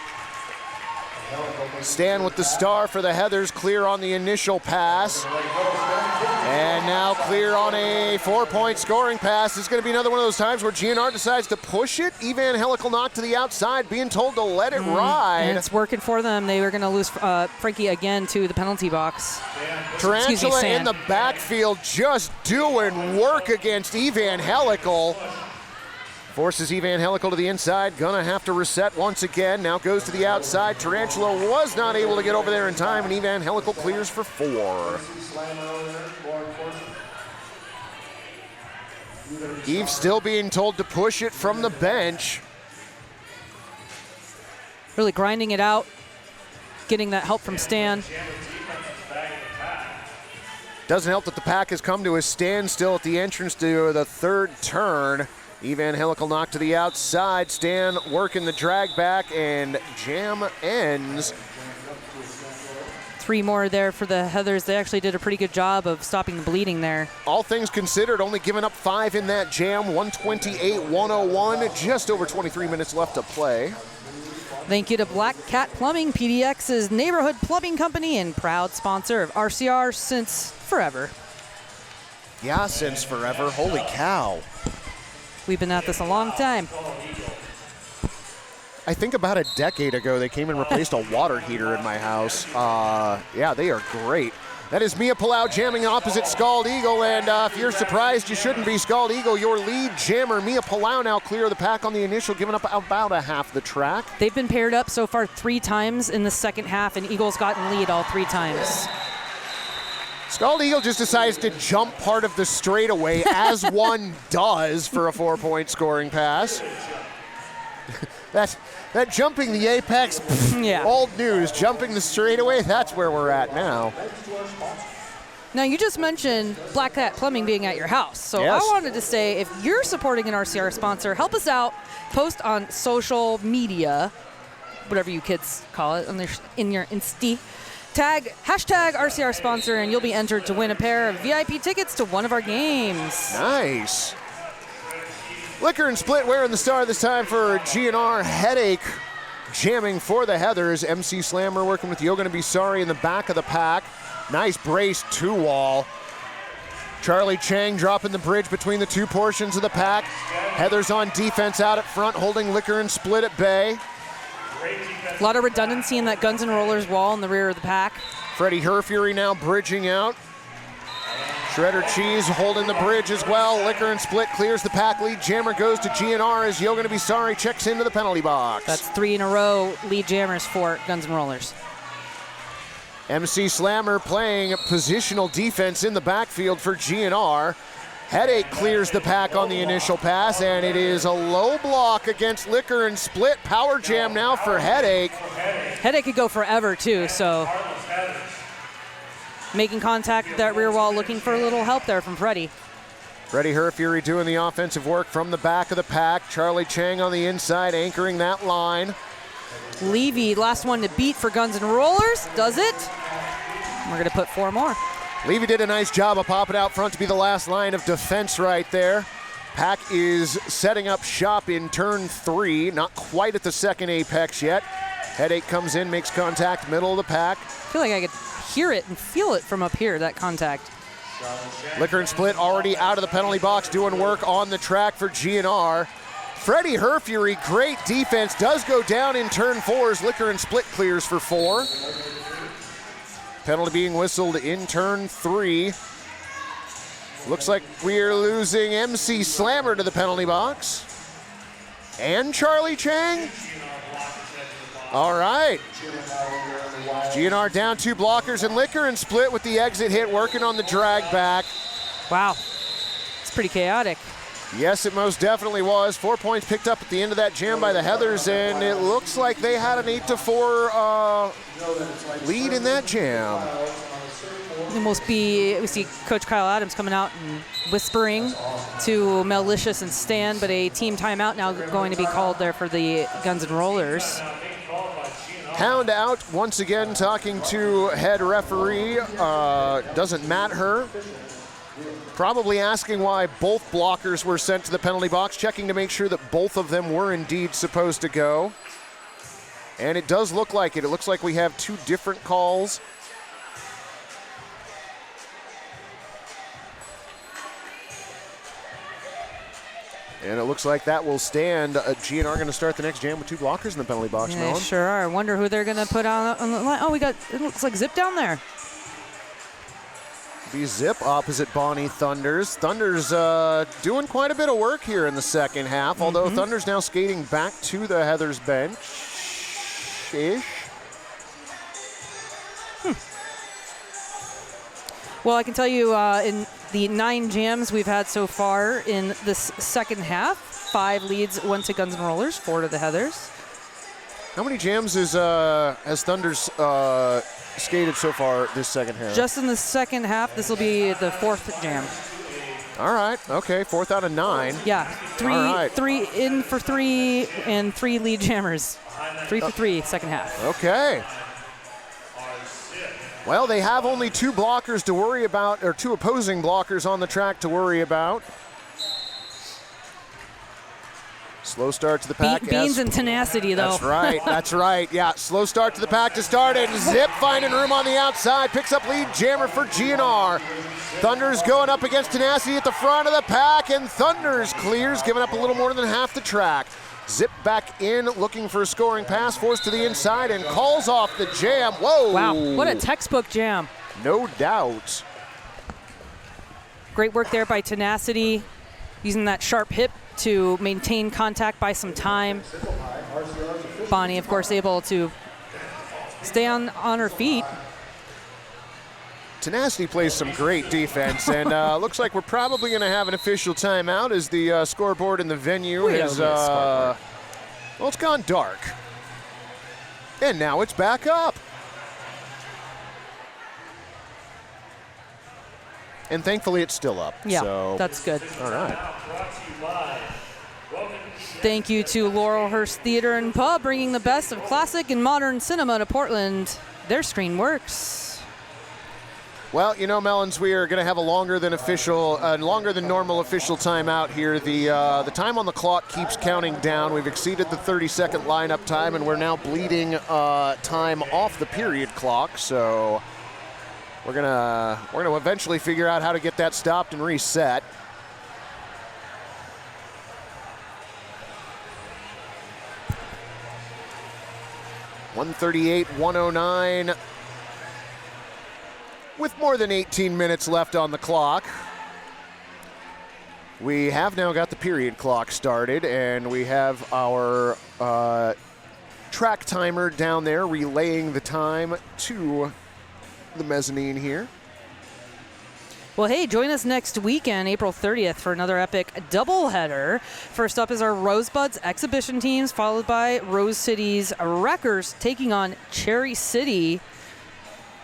Stan with the star for the Heathers, clear on the initial pass. And now clear on a 4-point scoring pass. It's going to be another one of those times where GNR decides to push it. Evan Helical knocked to the outside, being told to let it ride. And it's working for them. They were going to lose Frankie again to the penalty box. Tarantula Stan. in the backfield just doing work against Evan Helical. Forces Evan Helical to the inside. Gonna have to reset once again. Now goes to the outside. Tarantula was not able to get over there in time, and Evan Helical clears for 4. Eve still being told to push it from the bench. Really grinding it out, getting that help from Stan. Doesn't help that the pack has come to a standstill at the entrance to the third turn. Evan Helical knocked to the outside. Stan working the drag back, and jam ends. 3 more there for the Heathers. They actually did a pretty good job of stopping the bleeding there. All things considered, only giving up 5 in that jam. 128-101. Just over 23 minutes left to play. Thank you to Black Cat Plumbing, PDX's neighborhood plumbing company and proud sponsor of RCR since forever. Yeah, since forever. Holy cow. We've been at this a long time. I think about a decade ago, they came and replaced a water heater in my house. Yeah, they are great. That is Mia Palau jamming opposite Scald Eagle, and if you're surprised, you shouldn't be. Scald Eagle, your lead jammer. Mia Palau now clear of the pack on the initial, giving up about a half the track. They've been paired up so far 3 times in the second half, and Eagles gotten lead all 3 times. Scald Eagle just decides to jump part of the straightaway, as one does for a 4-point scoring pass. That jumping the apex, Yeah. old news. Jumping the straightaway, that's where we're at now. Now, you just mentioned Black Cat Plumbing being at your house. So Yes. I wanted to say, if you're supporting an RCR sponsor, help us out. Post on social media, whatever you kids call it, in your Insta. Tag hashtag RCR sponsor, and you'll be entered to win a pair of VIP tickets to one of our games. Nice. Liquor and Split wearing the star this time for GNR. Headache jamming for the Heathers. MC Slammer working with Yoga to be sorry in the back of the pack. Nice brace 2-wall. Charlie Chang dropping the bridge between the two portions of the pack. Heather's on defense out at front, holding Liquor and Split at bay. A lot of redundancy in that Guns N' Rollers wall in the rear of the pack. Freddie Herfury now bridging out. Shredder Cheese holding the bridge as well. Liquor and Split clears the pack lead. Jammer goes to GNR as Yo Gonna Be Sorry checks into the penalty box. That's 3 in a row lead jammers for Guns N' Rollers. MC Slammer playing positional defense in the backfield for GNR. Headache clears the pack on the initial pass, and it is a low block against Liquor and Split. Power jam now for Headache. Headache could go forever too, so making contact with that rear wall, looking for a little help there from Freddie. Freddie Herfury doing the offensive work from the back of the pack. Charlie Chang on the inside anchoring that line. Levy, last one to beat for Guns N' Rollers, does it? We're gonna put 4 more. Levy did a nice job of popping out front to be the last line of defense right there. Pack is setting up shop in turn 3, not quite at the second apex yet. Headache comes in, makes contact, middle of the pack. I feel like I could hear it and feel it from up here, that contact. Liquor and Split already out of the penalty box, doing work on the track for GNR. Freddie Herfury, great defense, does go down in turn 4 as Liquor and Split clears for 4. Penalty being whistled in turn 3. Looks like we're losing MC Slammer to the penalty box. And Charlie Chang. All right. GNR down 2 blockers, and Liquor and Split with the exit hit working on the drag back. Wow, it's pretty chaotic. Yes, it most definitely was. 4 points picked up at the end of that jam by the Heathers, and it looks like they had an 8-4 lead in that jam. We see Coach Kyle Adams coming out and whispering to Malicious and Stan, but a team timeout now going to be called there for the Guns N' Rollers. Hound out once again, talking to head referee. Doesn't matter. Probably asking why both blockers were sent to the penalty box, checking to make sure that both of them were indeed supposed to go. And it does look like it. It looks like we have 2 different calls. And it looks like that will stand. GNR going to start the next jam with 2 blockers in the penalty box, Yeah, Melon. they sure are. I wonder who they're going to put on the line. Oh, it looks like Zip down there. Be Zip opposite Bonnie Thunders. Thunders doing quite a bit of work here in the second half, although Thunders now skating back to the Heathers bench-ish. Well, I can tell you in the 9 jams we've had so far in this second half, 5 leads went to Guns N' Rollers, 4 to the Heathers. How many jams has Thunders skated so far this second half? Just in the second half, this will be the 4th jam. All right, okay, 4th out of 9. Yeah, 3 All right. 3 in for 3 and 3 lead jammers. 3 for 3 second half. Okay. Well, they have only 2 blockers to worry about, or 2 opposing blockers on the track to worry about. Slow start to the pack. Beans and tenacity, though. That's right, that's right. Yeah, slow start to the pack to start it. Zip finding room on the outside, picks up lead jammer for GNR. Thunders going up against tenacity at the front of the pack, and Thunders clears, giving up a little more than half the track. Zip back in, looking for a scoring pass, forced to the inside, and calls off the jam. Whoa! Wow, what a textbook jam. No doubt. Great work there by tenacity, using that sharp hip to maintain contact by some time. Bonnie, of course, able to stay on her feet. Tenacity plays some great defense, and looks like we're probably going to have an official timeout as the scoreboard in the venue is, well, it's gone dark. And now it's back up. And thankfully it's still up. Yeah, so. that's good. All right. Thank you to Laurelhurst Theater and Pub, bringing the best of classic and modern cinema to Portland. Their screen works. Well, you know, Melons, we are going to have a longer than normal official timeout here. The time on the clock keeps counting down. We've exceeded the 30-second lineup time, and we're now bleeding time off the period clock. So We're gonna eventually figure out how to get that stopped and reset. (138-109) with more than 18 minutes left on the clock. We have now got the period clock started, and we have our track timer down there relaying the time to the mezzanine here. Well, hey, join us next weekend, April 30th, for another epic doubleheader. First up is our Rosebuds exhibition teams, followed by Rose City's Wreckers taking on Cherry City,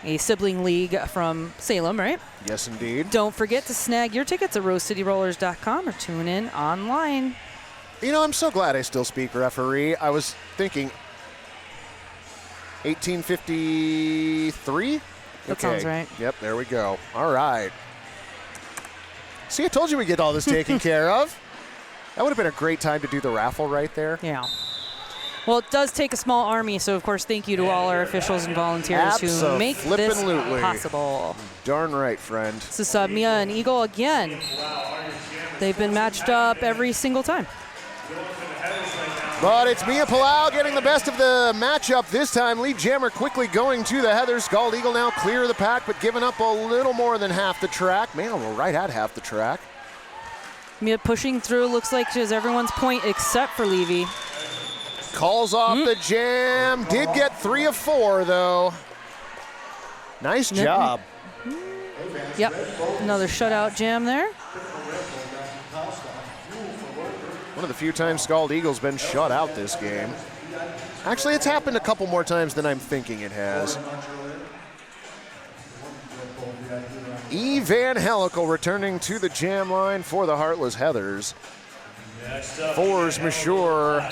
a sibling league from Salem, right? Yes, indeed. Don't forget to snag your tickets at rosecityrollers.com or tune in online. You know, I'm so glad I still speak referee. I was thinking 1853? That sounds right. Yep, there we go. All right. See, I told you we'd get all this taken care of. That would have been a great time to do the raffle right there. Yeah. Well, it does take a small army, so of course, thank you to all our officials and volunteers who make this possible. Darn right, friend. This is Mia and Eagle again. They've been matched up every single time. But it's Mia Palau getting the best of the matchup this time. Lead Jammer quickly going to the Heathers. Scald Eagle now clear of the pack, but giving up a little more than half the track. Man, we're right at half the track. Mia pushing through. Looks like she has everyone's point except for Levy. Calls off the jam. Did get 3 of 4, though. Nice job. Yep. Another shutout jam there. One of the few times Scald Eagle's been shut out this game. Actually, it's happened a couple more times than I'm thinking it has. E. Van Helical returning to the jam line for the Heartless Heathers. Force Mature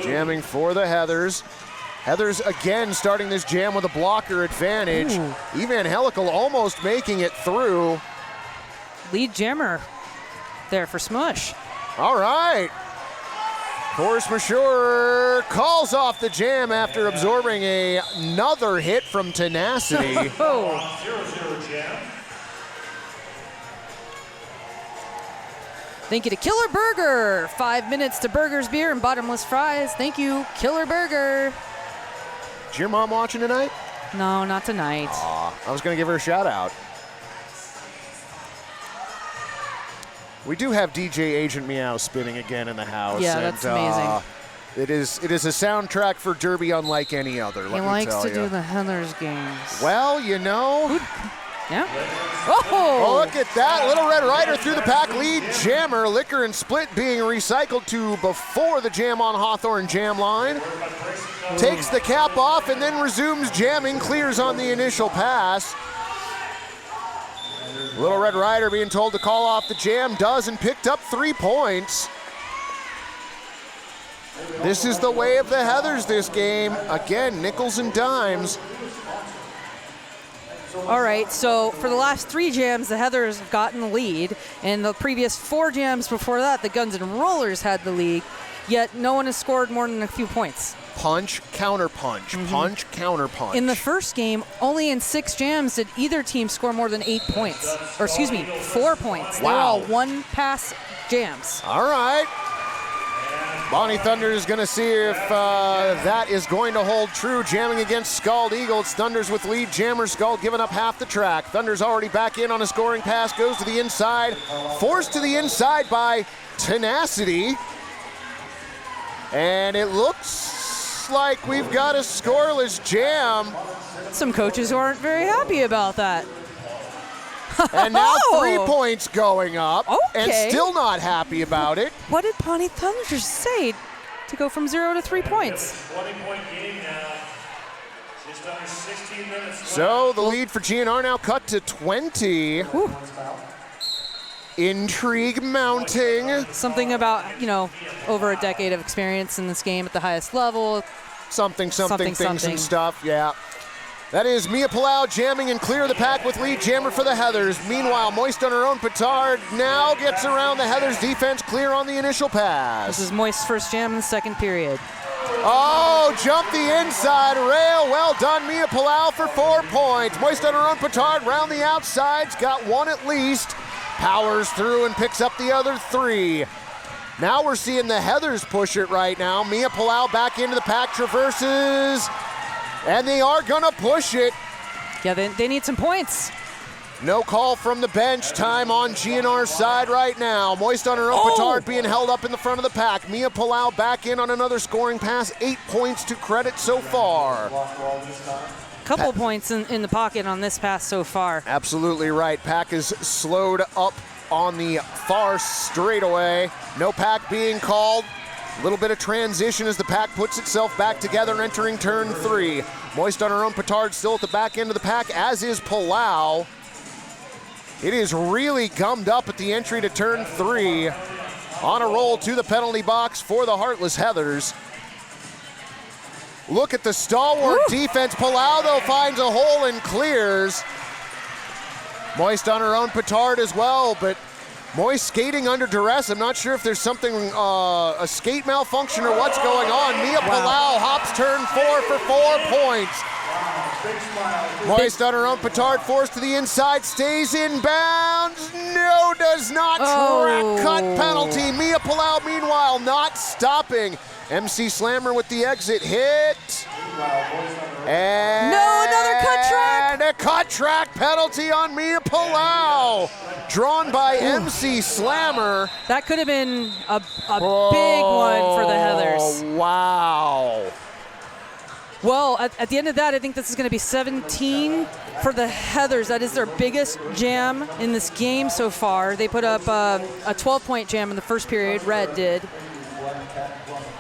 jamming for the Heathers. Heathers again starting this jam with a blocker advantage. E. Van Helical almost making it through. Lead jammer there for Smush. All right. Force Mature calls off the jam after absorbing another hit from Tenacity. Thank you to Killer Burger. 5 minutes to Burgers Beer and Bottomless Fries. Thank you, Killer Burger. Is your mom watching tonight? No, not tonight. Aw, I was going to give her a shout out. We do have DJ Agent Meow spinning again in the house. Yeah, that's amazing. It is a soundtrack for Derby unlike any other, He likes to do the Heathers games. Well, you know. Yeah. Oh, look at that. Little Red Rider through the pack lead. Jammer, Liquor and Split being recycled to before the jam on Hawthorne jam line. Takes the cap off and then resumes jamming. Clears on the initial pass. Little Red Rider being told to call off the jam. Does, and picked up 3 points. This is the way of the Heathers this game. Again, nickels and dimes. All right, so for the last 3 jams, the Heathers have gotten the lead. And the previous 4 jams before that, the Guns N' Rollers had the lead. Yet no one has scored more than a few points. Punch, counter punch, punch, counter punch. In the first game, only in 6 jams did either team score more than 8 points. Or excuse me, 4 points. They were all 1-pass jams. All right. Bonnie Thunder is going to see if that is going to hold true. Jamming against Scald Eagle. It's Thunders with lead jammer. Scald giving up half the track. Thunder's already back in on a scoring pass. Goes to the inside. Forced to the inside by Tenacity. And it looks like we've got a scoreless jam. Some coaches who aren't very happy about that. And now 3 points going up. And Okay. still not happy about it. What did Bonnie Thunder say to go from 0 to 3 points? 20-point game now. Just under 16 minutes. So the lead for GNR now cut to 20. Intrigue mounting. Something about, over a decade of experience in this game at the highest level. Something, things something. and stuff, yeah. That is Mia Palau jamming and clear the pack with lead jammer for the Heathers. Meanwhile, Moist on her own petard now gets around the Heathers defense, clear on the initial pass. This is Moist's first jam in the second period. Oh, jump the inside rail. Well done, Mia Palau for 4 points. Moist on her own petard, round the outsides, got one at least. Powers through and picks up the other 3. Now we're seeing the Heathers push it right now. Mia Palau back into the pack, traverses, and they are gonna push it. Yeah, they need some points. No call from the bench. Time on GNR's side right now. Moist on her own petard being held up in the front of the pack. Mia Palau back in on another scoring pass. 8 points to credit so far. Couple points in the pocket on this pass so far. Absolutely right. Pack is slowed up on the far straightaway. No pack being called. A little bit of transition as the pack puts itself back together entering turn 3. Moist on her own petard still at the back end of the pack, as is Palau. It is really gummed up at the entry to turn 3. On a roll to the penalty box for the Heartless Heathers. Look at the stalwart defense. Palau, though, finds a hole and clears. Moist on her own petard as well, but Moist skating under duress. I'm not sure if there's something, a skate malfunction or what's going on. Mia Palau hops turn 4 for 4 points. Moist on her own petard, forced to the inside, stays in bounds. No, does not. Track cut penalty. Mia Palau, meanwhile, not stopping. MC Slammer with the exit hit. And no, another cut track. And a cut track penalty on Mia Palau. Drawn by MC Slammer. That could have been a big one for the Heathers. Wow. Well, at the end of that, I think this is going to be 17 for the Heathers. That is their biggest jam in this game so far. They put up a 12-point jam in the first period. Red did.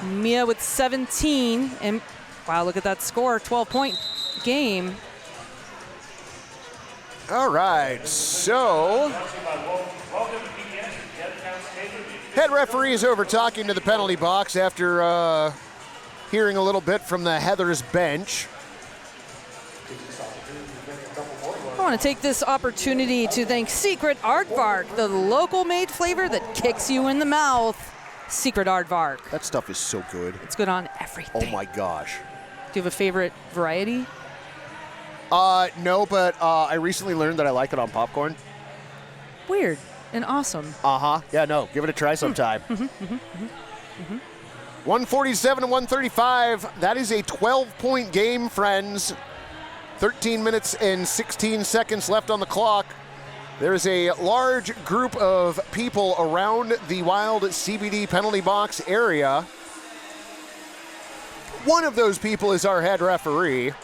Mia with 17, and wow, look at that score, 12-point game. All right, so head referee is over talking to the penalty box after hearing a little bit from the Heathers bench. I want to take this opportunity to thank Secret Aardvark, the local made flavor that kicks you in the mouth. Secret Aardvark. That stuff is so good. It's good on everything. Oh my gosh. Do you have a favorite variety? No, but I recently learned that I like it on popcorn. Weird and awesome. Uh-huh. Yeah, no, give it a try sometime. 147 to 135. That is a 12-point game, friends. 13 minutes and 16 seconds left on the clock. There is a large group of people around the Wild CBD penalty box area. One of those people is our head referee. A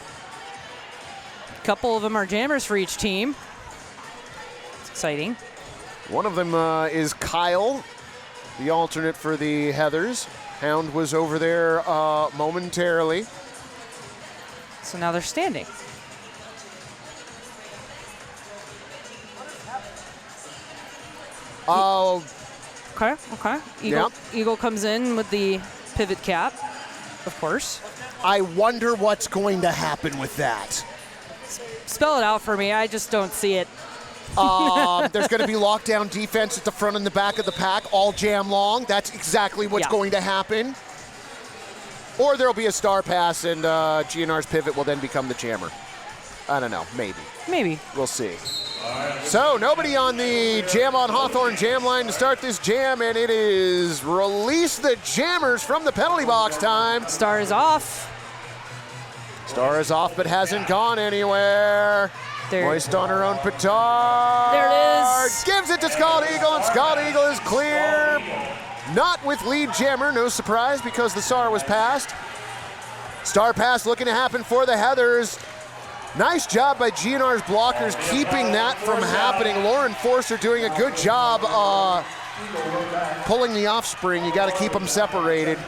couple of them are jammers for each team. It's exciting. One of them is Kyle, the alternate for the Heathers. Hound was over there momentarily. So now they're standing. Okay. Eagle comes in with the pivot cap, of course. I wonder what's going to happen with that. Spell it out for me. I just don't see it. There's going to be lockdown defense at the front and the back of the pack all jam long. That's exactly what's going to happen. Or there'll be a star pass and GNR's pivot will then become the jammer. I don't know. Maybe. We'll see. So nobody on the Jam on Hawthorne jam line to start this jam, and it is release the jammers from the penalty box time. Star is off. Star is off, but hasn't gone anywhere. Moist on her own petard. There it is. Gives it to Scald Eagle, and Scald Eagle is clear. Not with lead jammer, no surprise because the star was passed. Star pass looking to happen for the Heathers. Nice job by GNR's blockers keeping that from happening. Lauren Forster doing a good job pulling the offspring. You got to keep them separated.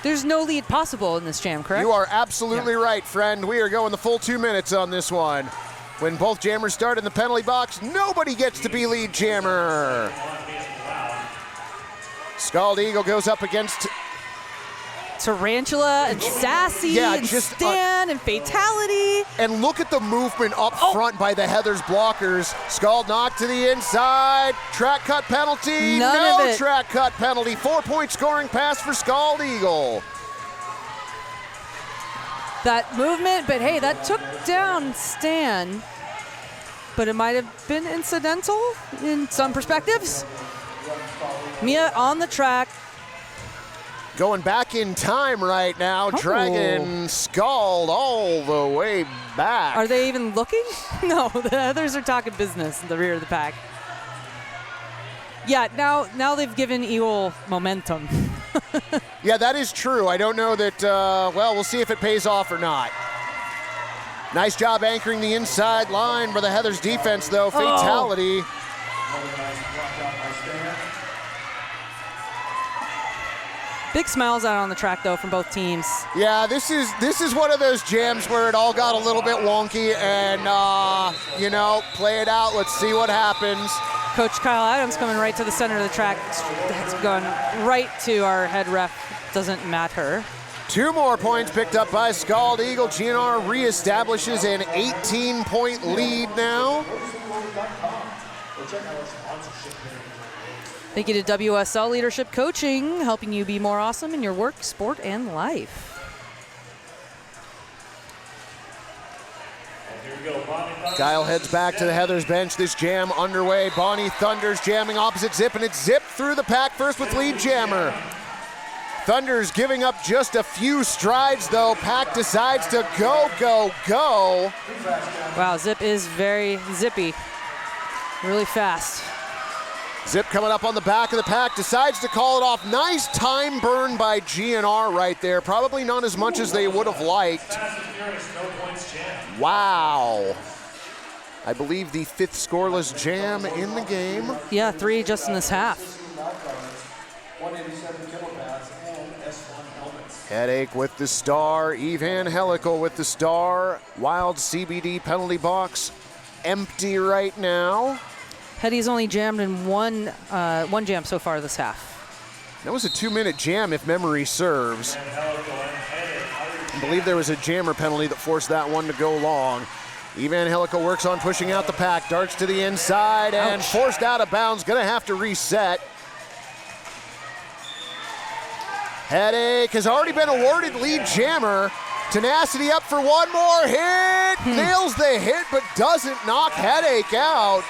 There's no lead possible in this jam, correct? You are absolutely right, friend. We are going the full 2 minutes on this one. When both jammers start in the penalty box, nobody gets to be lead jammer. Scald Eagle goes up against Tarantula and Sassy and Stan and Fatality. And look at the movement up front by the Heathers blockers. Scald knocked to the inside. Track cut penalty. None of it. Track cut penalty. 4-point scoring pass for Scald Eagle. That movement, but hey, that took down Stan. But it might have been incidental in some perspectives. Mia on the track. Going back in time right now, dragging Scald all the way back. Are they even looking? No, the others are talking business in the rear of the pack. Yeah, now they've given Eagle momentum. Yeah, that is true. I don't know that, well, we'll see if it pays off or not. Nice job anchoring the inside line for the Heathers defense, though. Fatality. Big smiles out on the track, though, from both teams. Yeah, this is one of those jams where it all got a little bit wonky, and, you know, play it out. Let's see what happens. Coach Kyle Adams coming right to the center of the track. It's going right to our head ref. Doesn't matter. 2 more points picked up by Scald Eagle. GNR reestablishes an 18-point lead now. Thank you to WSL Leadership Coaching, helping you be more awesome in your work, sport, and life. Kyle heads back to the Heathers bench. This jam underway. Bonnie Thunders jamming opposite Zip, and it's Zip through the pack first with lead jammer. Thunders giving up just a few strides, though. Pack decides to go. Wow, Zip is very zippy. Really fast. Zip coming up on the back of the pack, decides to call it off. Nice time burn by GNR right there. Probably not as much as they would have liked. Wow. I believe the 5th scoreless jam in the game. Yeah, 3 just in this half. 187 kilopads and S1 helmets. Headache with the star. Evan Helical with the star. Wild CBD penalty box empty right now. Hetty's only jammed in one jam so far this half. That was a 2-minute jam if memory serves. I believe there was a jammer penalty that forced that one to go long. Evan Helical works on pushing out the pack. Darts to the inside and forced out of bounds. Gonna have to reset. Headache has already been awarded lead jammer. Tenacity up for one more hit. Nails the hit, but doesn't knock Headache out.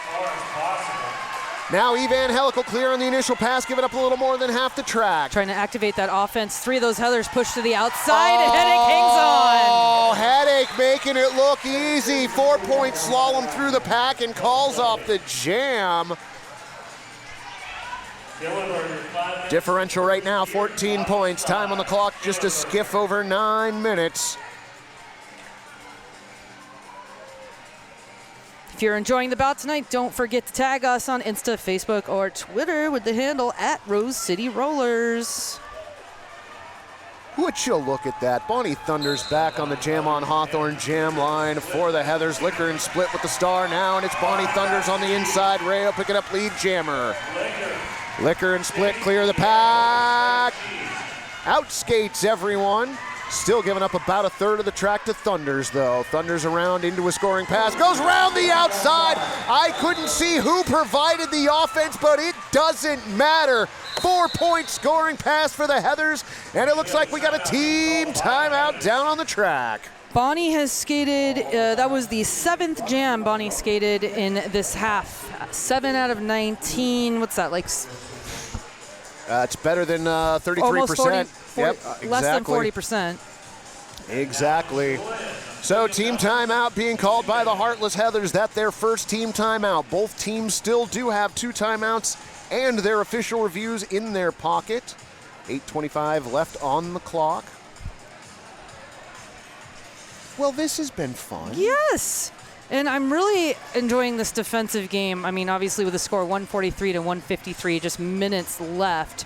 Now Evan Helical clear on the initial pass, giving up a little more than half the track. Trying to activate that offense. 3 of those Heathers push to the outside, and Headache hangs on. Oh, Headache making it look easy. 4-point slalom through the pack and calls off the jam. Differential right now, 14 points. Time on the clock, just a skiff over 9 minutes. If you're enjoying the bout tonight, don't forget to tag us on Insta, Facebook, or Twitter with the handle @RoseCityRollers. Would you look at that? Bonnie Thunders back on the Jam on Hawthorne jam line for the Heathers. Liquor and split with the star now, and it's Bonnie Thunders on the inside rail, picking up lead jammer. Liquor and split clear the pack. Outskates everyone. Still giving up about a third of the track to Thunders, though. Thunders around into a scoring pass. Goes around the outside. I couldn't see who provided the offense, but it doesn't matter. 4-point scoring pass for the Heathers, and it looks like we got a team timeout down on the track. Bonnie has skated, that was the 7th jam Bonnie skated in this half. 7 out of 19, what's that, like? It's better than 33%. Almost 40, Yep, less than exactly. 40%. Exactly. So team timeout being called by the Heartless Heathers. That's their first team timeout. Both teams still do have 2 timeouts and their official reviews in their pocket. 8:25 left on the clock. Well, this has been fun. Yes. And I'm really enjoying this defensive game. I mean, obviously with the score 143 to 153, just minutes left.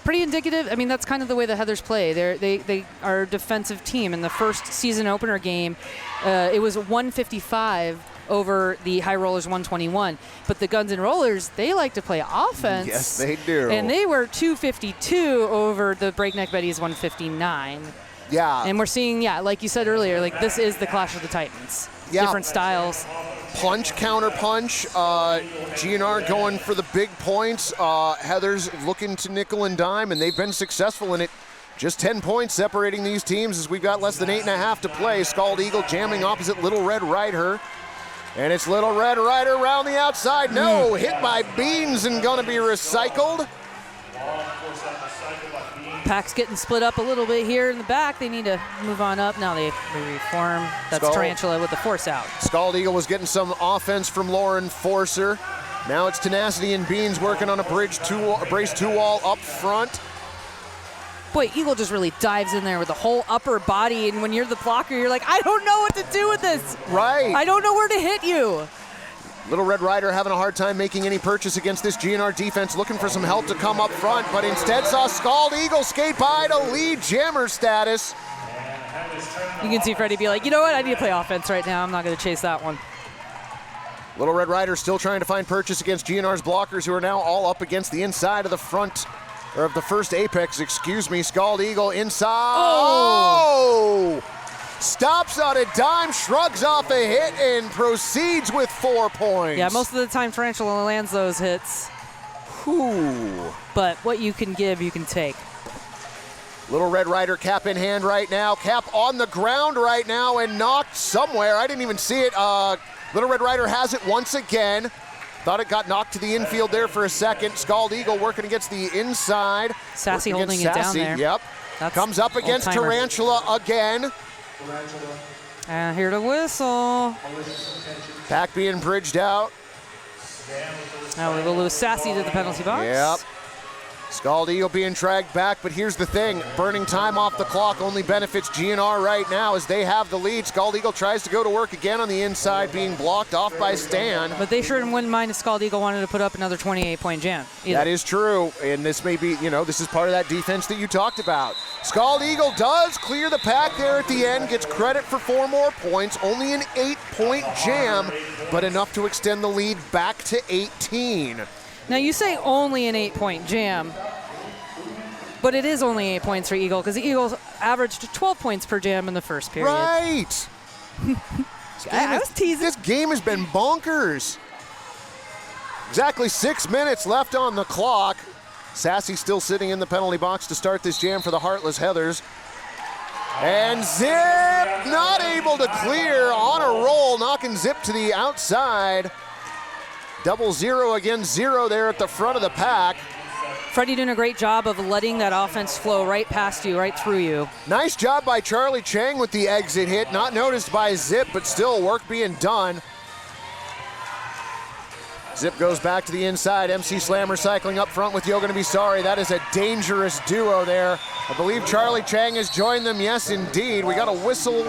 Pretty indicative. I mean, that's kind of the way the Heathers play. They are a defensive team. In the first season opener game, it was 155 over the High Rollers 121. But the Guns N' Rollers, they like to play offense. Yes, they do. And they were 252 over the Breakneck Betties 159. Yeah. And we're seeing, like you said earlier, like this is the Clash of the Titans. Yeah. Different styles. Punch, counter punch. GNR going for the big points. Heathers looking to nickel and dime, and they've been successful in it. Just 10 points separating these teams as we've got less than 8.5 to play. Scald Eagle jamming opposite Little Red Rider. And it's Little Red Rider around the outside. No, hit by Beans and gonna be recycled. Pack's getting split up a little bit here in the back. They need to move on up. Now they reform. That's Scald. Tarantula with the force out. Scald Eagle was getting some offense from Lauren Forcer. Now it's Tenacity and Beans working on a brace two wall up front. Boy, Eagle just really dives in there with the whole upper body, and when you're the blocker, you're like, I don't know what to do with this. Right. I don't know where to hit you. Little Red Rider having a hard time making any purchase against this GNR defense, looking for some help to come up front, but instead saw Scald Eagle skate by to lead jammer status. You can see Freddie be like, you know what, I need to play offense right now. I'm not going to chase that one. Little Red Rider still trying to find purchase against GNR's blockers, who are now all up against the inside of the front, or of the first apex, excuse me. Scald Eagle inside. Oh! Stops on a dime, shrugs off a hit, and proceeds with 4 points. Yeah, most of the time Tarantula lands those hits. Ooh. But what you can give, you can take. Little Red Rider cap in hand right now. Cap on the ground right now and knocked somewhere. I didn't even see it. Little Red Rider has it once again. Thought it got knocked to the infield there for a second. Scald Eagle working against the inside. Sassy Working holding against it down Sassy. there. Yep. That's Comes up against old-timer. Tarantula again. And here to whistle. Pack being bridged out. Now we will lose Sassy to the penalty box. Yep. Scald Eagle being dragged back, but here's the thing. Burning time off the clock only benefits GNR right now as they have the lead. Scald Eagle tries to go to work again on the inside, being blocked off by Stan. But they sure wouldn't mind if Scald Eagle wanted to put up another 28-point jam. either. That is true, and this may be, this is part of that defense that you talked about. Scald Eagle does clear the pack there at the end, gets credit for 4 more points, only an 8-point jam, but enough to extend the lead back to 18. Now you say only an 8-point jam, but it is only 8 points for Eagle because the Eagles averaged 12 points per jam in the first period. Right. I was teasing. This game has been bonkers. Exactly 6 minutes left on the clock. Sassy still sitting in the penalty box to start this jam for the Heartless Heathers. And Zip not able to clear on a roll, knocking Zip to the outside. 0-0 against 0 there at the front of the pack. Freddie doing a great job of letting that offense flow right past you, right through you. Nice job by Charlie Chang with the exit hit. Not noticed by Zip, but still work being done. Zip goes back to the inside. MC Slammer cycling up front with Yo Gonna Be Sorry. That is a dangerous duo there. I believe Charlie Chang has joined them. Yes, indeed. We got a whistle.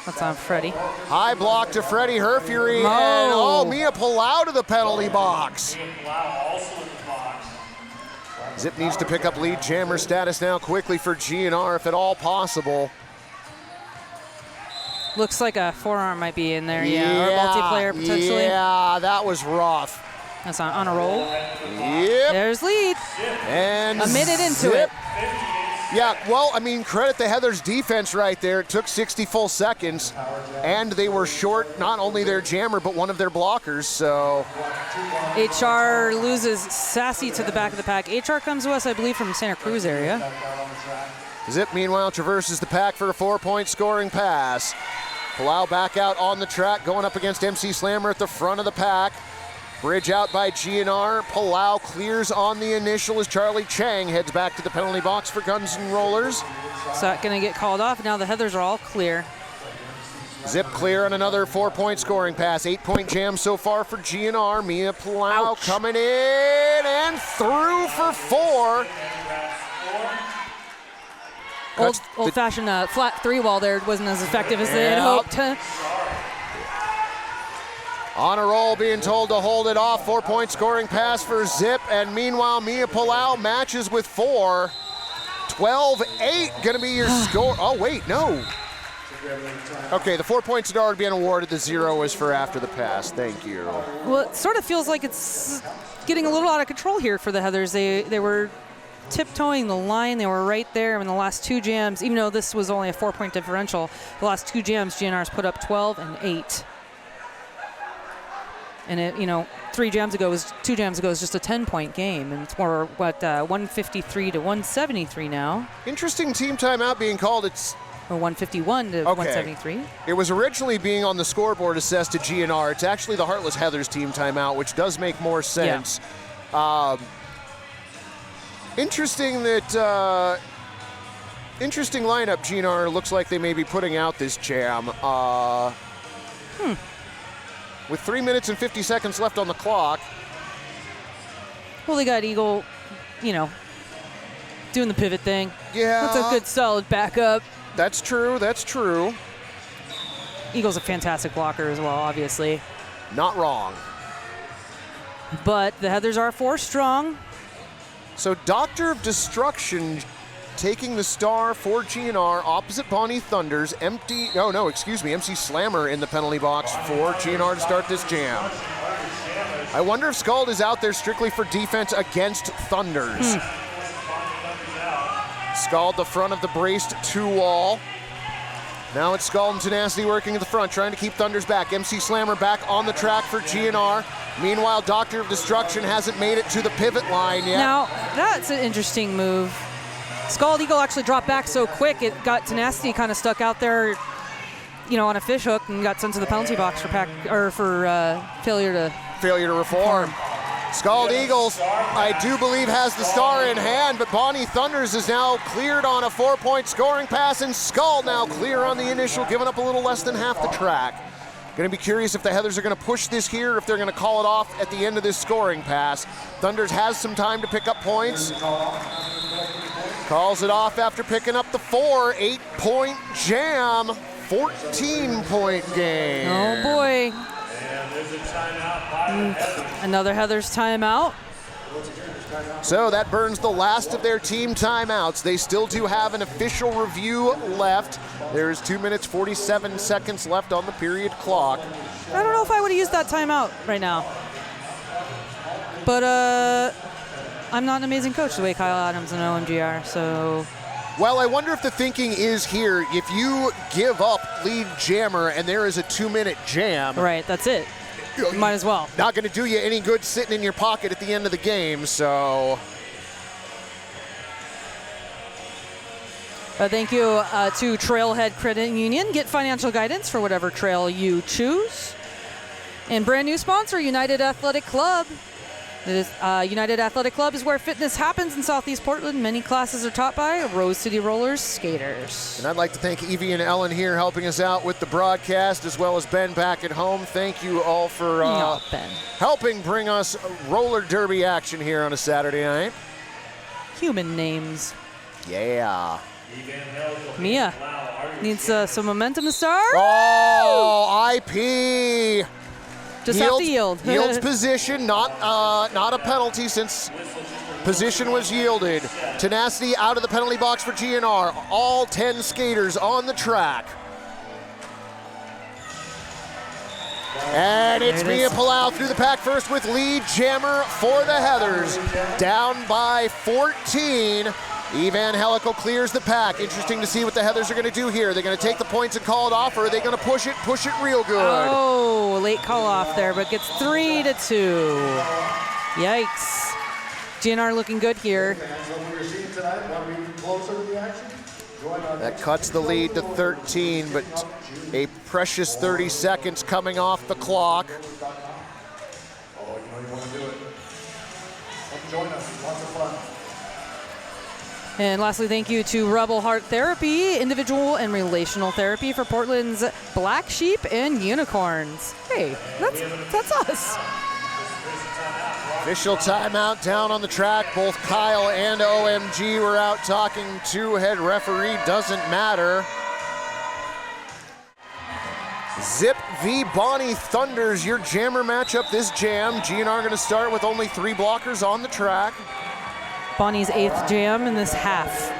That's on Freddie. High block to Freddie Herfury. And Mia Palau to the penalty box. Zip needs to pick up lead jammer status now quickly for GNR if at all possible. Looks like a forearm might be in there, or a multiplayer potentially. Yeah, that was rough. That's on a roll. Yep. There's lead. And A minute into Zip. it. Yeah, well, I mean, credit the Heathers defense right there. It took 60 full seconds, and they were short not only their jammer, but one of their blockers, so. HR loses Sassy to the back of the pack. HR comes to us, I believe, from Santa Cruz area. Zip, meanwhile, traverses the pack for a 4-point scoring pass. Palau back out on the track, going up against MC Slammer at the front of the pack. Bridge out by GNR. Palau clears on the initial as Charlie Chang heads back to the penalty box for Guns N' Rollers. So that's going to get called off. Now the Heathers are all clear. Zip clear on another 4-point scoring pass. 8-point jam so far for GNR. Mia Palau Ouch. coming in and through for 4. Old-fashioned flat 3-wall there wasn't as effective as they had hoped. On a roll, being told to hold it off. 4-point scoring pass for Zip. And meanwhile, Mia Palau matches with 4. 12-8 gonna be your score. Oh, wait, no. Okay, the 4 points had already been awarded. The 0 is for after the pass. Thank you. Well, it sort of feels like it's getting a little out of control here for the Heathers. They were tiptoeing the line. They were right there in the last 2 jams. Even though this was only a 4-point differential, the last 2 jams, GNR's put up 12 and 8. And it, 2 jams ago was just a 10-point game, and it's more 153 to 173 now, Interesting team timeout being called. It's or 151 to 173. It was originally being on the scoreboard assessed to GNR. It's actually the Heartless Heathers team timeout, which does make more sense. Interesting that interesting lineup. GNR looks like they may be putting out this jam. With 3 minutes and 50 seconds left on the clock. Well, they got Eagle, doing the pivot thing. Yeah. That's a good, solid backup. That's true. That's true. Eagle's a fantastic blocker as well, obviously. Not wrong. But the Heathers are 4 strong. So Doctor of Destruction taking the star for GNR opposite Bonnie Thunders. MC Slammer in the penalty box for GNR to start this jam. I wonder if Scald is out there strictly for defense against Thunders. Scald the front of the braced 2-wall. Now it's Scald and Tenacity working at the front, trying to keep Thunders back. MC Slammer back on the track for GNR. Meanwhile, Doctor of Destruction hasn't made it to the pivot line yet. Now, that's an interesting move. Scald Eagle actually dropped back so quick, it got Tenacity kind of stuck out there, on a fish hook and got sent to the penalty box for failure to reform. Scald Eagles, I do believe, has the star in hand, but Bonnie Thunders is now cleared on a 4-point scoring pass, and Scald now clear on the initial, giving up a little less than half the track. Going to be curious if the Heathers are going to push this here, or if they're going to call it off at the end of this scoring pass. Thunders has some time to pick up points. Calls it off after picking up the 4. 8-point jam, 14-point game. Oh boy. And there's a timeout by the Heathers. Another Heathers timeout. So that burns the last of their team timeouts. They still do have an official review left. There's 2 minutes, 47 seconds left on the period clock. I don't know if I would have used that timeout right now. But I'm not an amazing coach the way Kyle Adams and OMG are, so. Well, I wonder if the thinking is here, if you give up lead jammer and there is a 2-minute jam. Right, that's it. Might as well. Not going to do you any good sitting in your pocket at the end of the game, so. Thank you to Trailhead Credit Union. Get financial guidance for whatever trail you choose. And brand new sponsor, United Athletic Club. United Athletic Club is where fitness happens in Southeast Portland. Many classes are taught by Rose City Rollers skaters. And I'd like to thank Evie and Ellen here helping us out with the broadcast, as well as Ben back at home. Thank you all for Ben. helping bring us roller derby action here on a Saturday night. Human names. Yeah. Mia needs some momentum to start. Oh, IP. Just have to yield. Yields position, not a penalty since position was yielded. Tenacity out of the penalty box for GNR. All 10 skaters on the track. And it's Mia Palau through the pack first with lead jammer for the Heathers. Down by 14. Evan Helico clears the pack. Interesting to see what the Heathers are going to do here. They're going to take the points and call it off, or are they going to push it real good? Oh, late call off there, but gets 3-2. Yikes. GNR looking good here. That cuts the lead to 13, but a precious 30 seconds coming off the clock. Oh, you want to do it. Come join us. Lots of fun. And lastly, thank you to Rebel Heart Therapy, individual and relational therapy for Portland's Black Sheep and Unicorns. Hey, that's us. Official timeout down on the track. Both Kyle and OMG were out talking to head referee. Doesn't matter. Zip v Bonnie Thunders, your jammer matchup this jam. GNR going to start with only 3 blockers on the track. Bonnie's 8th jam in this half.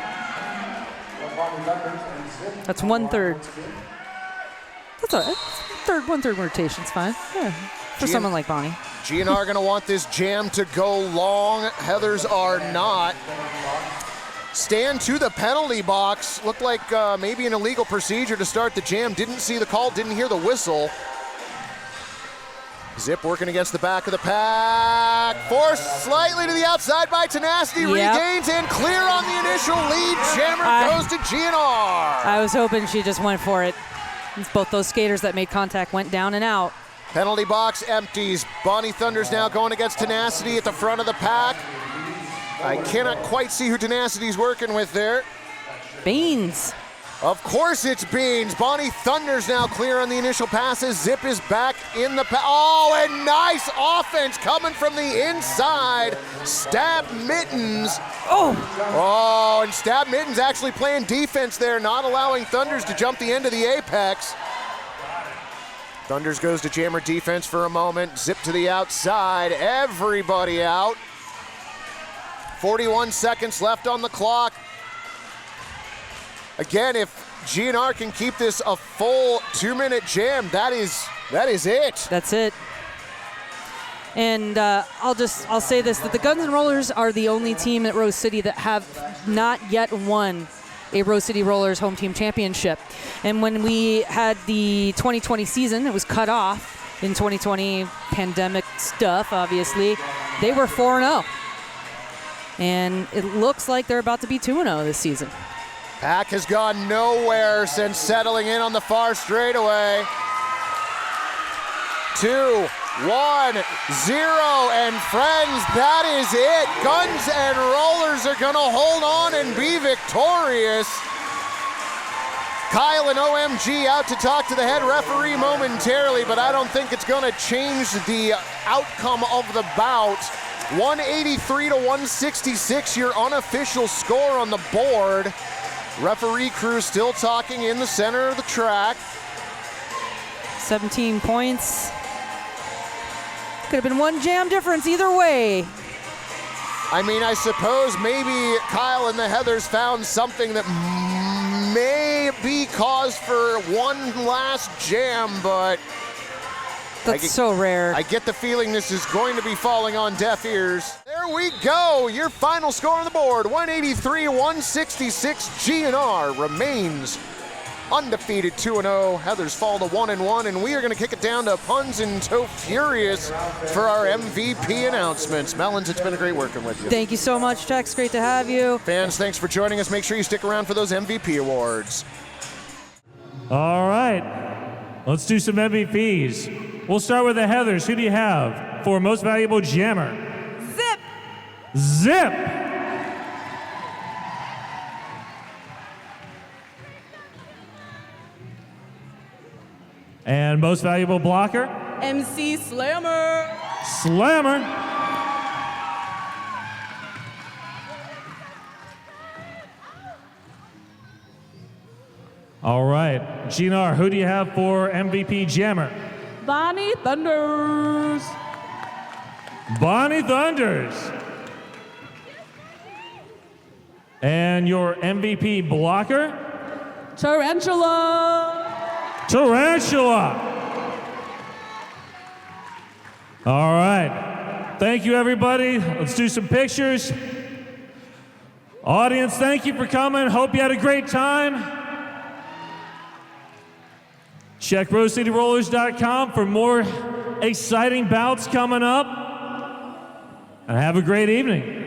Bonnie Thunders and That's 1/3. That's all right. One-third rotation's fine. Yeah, for someone like Bonnie. GNR going to want this jam to go long. Heathers are not. Stand to the penalty box. Looked like maybe an illegal procedure to start the jam. Didn't see the call, didn't hear the whistle. Zip working against the back of the pack. Forced slightly to the outside by Tenacity. Yep. Regains and clear on the initial lead. Jammer goes to GNR. I was hoping she just went for it. Both those skaters that made contact went down and out. Penalty box empties. Bonnie Thunder's now going against Tenacity at the front of the pack. I cannot quite see who Tenacity's working with there. Beans. Of course it's Beans. Bonnie Thunder's now clear on the initial passes. Zip is back in the Oh, and nice offense coming from the inside. Stab Mittens. Oh, and Stab Mittens actually playing defense there, not allowing Thunders to jump the end of the apex. Thunders goes to jammer defense for a moment. Zip to the outside. Everybody out. 41 seconds left on the clock. Again, if GNR can keep this a full 2-minute jam, that is it. That's it. And I'll say this, that the Guns N' Rollers are the only team at Rose City that have not yet won a Rose City Rollers home team championship. And when we had the 2020 season, it was cut off in 2020, pandemic stuff, obviously. They were 4-0. And it looks like they're about to be 2-0 this season. Pack has gone nowhere since settling in on the far straightaway. 2, 1, 0, and friends, that is it. Guns N' Rollers are gonna hold on and be victorious. Kyle and OMG out to talk to the head referee momentarily, but I don't think it's gonna change the outcome of the bout. 183 to 166, your unofficial score on the board. Referee crew still talking in the center of the track. 17 points. Could have been one jam difference either way. I mean, I suppose maybe Kyle and the Heathers found something that may be cause for one last jam, but That's so rare. I get the feeling this is going to be falling on deaf ears. There we go. Your final score on the board, 183-166. GNR remains undefeated 2-0. Heathers fall to 1-1, and we are going to kick it down to Puns and Toe Furious for our MVP announcements. Melons, it's been a great working with you. Thank you so much, Tex. Great to have you. Fans, thanks for joining us. Make sure you stick around for those MVP awards. All right, let's do some MVPs. We'll start with the Heathers. Who do you have for most valuable jammer? Zip. Zip. And most valuable blocker? MC Slammer. Slammer. All right, GNR, who do you have for MVP jammer? Bonnie Thunders. Bonnie Thunders. And your MVP blocker? Tarantula. Tarantula. All right. Thank you, everybody. Let's do some pictures. Audience, thank you for coming. Hope you had a great time. Check RoseCityRollers.com for more exciting bouts coming up. And have a great evening.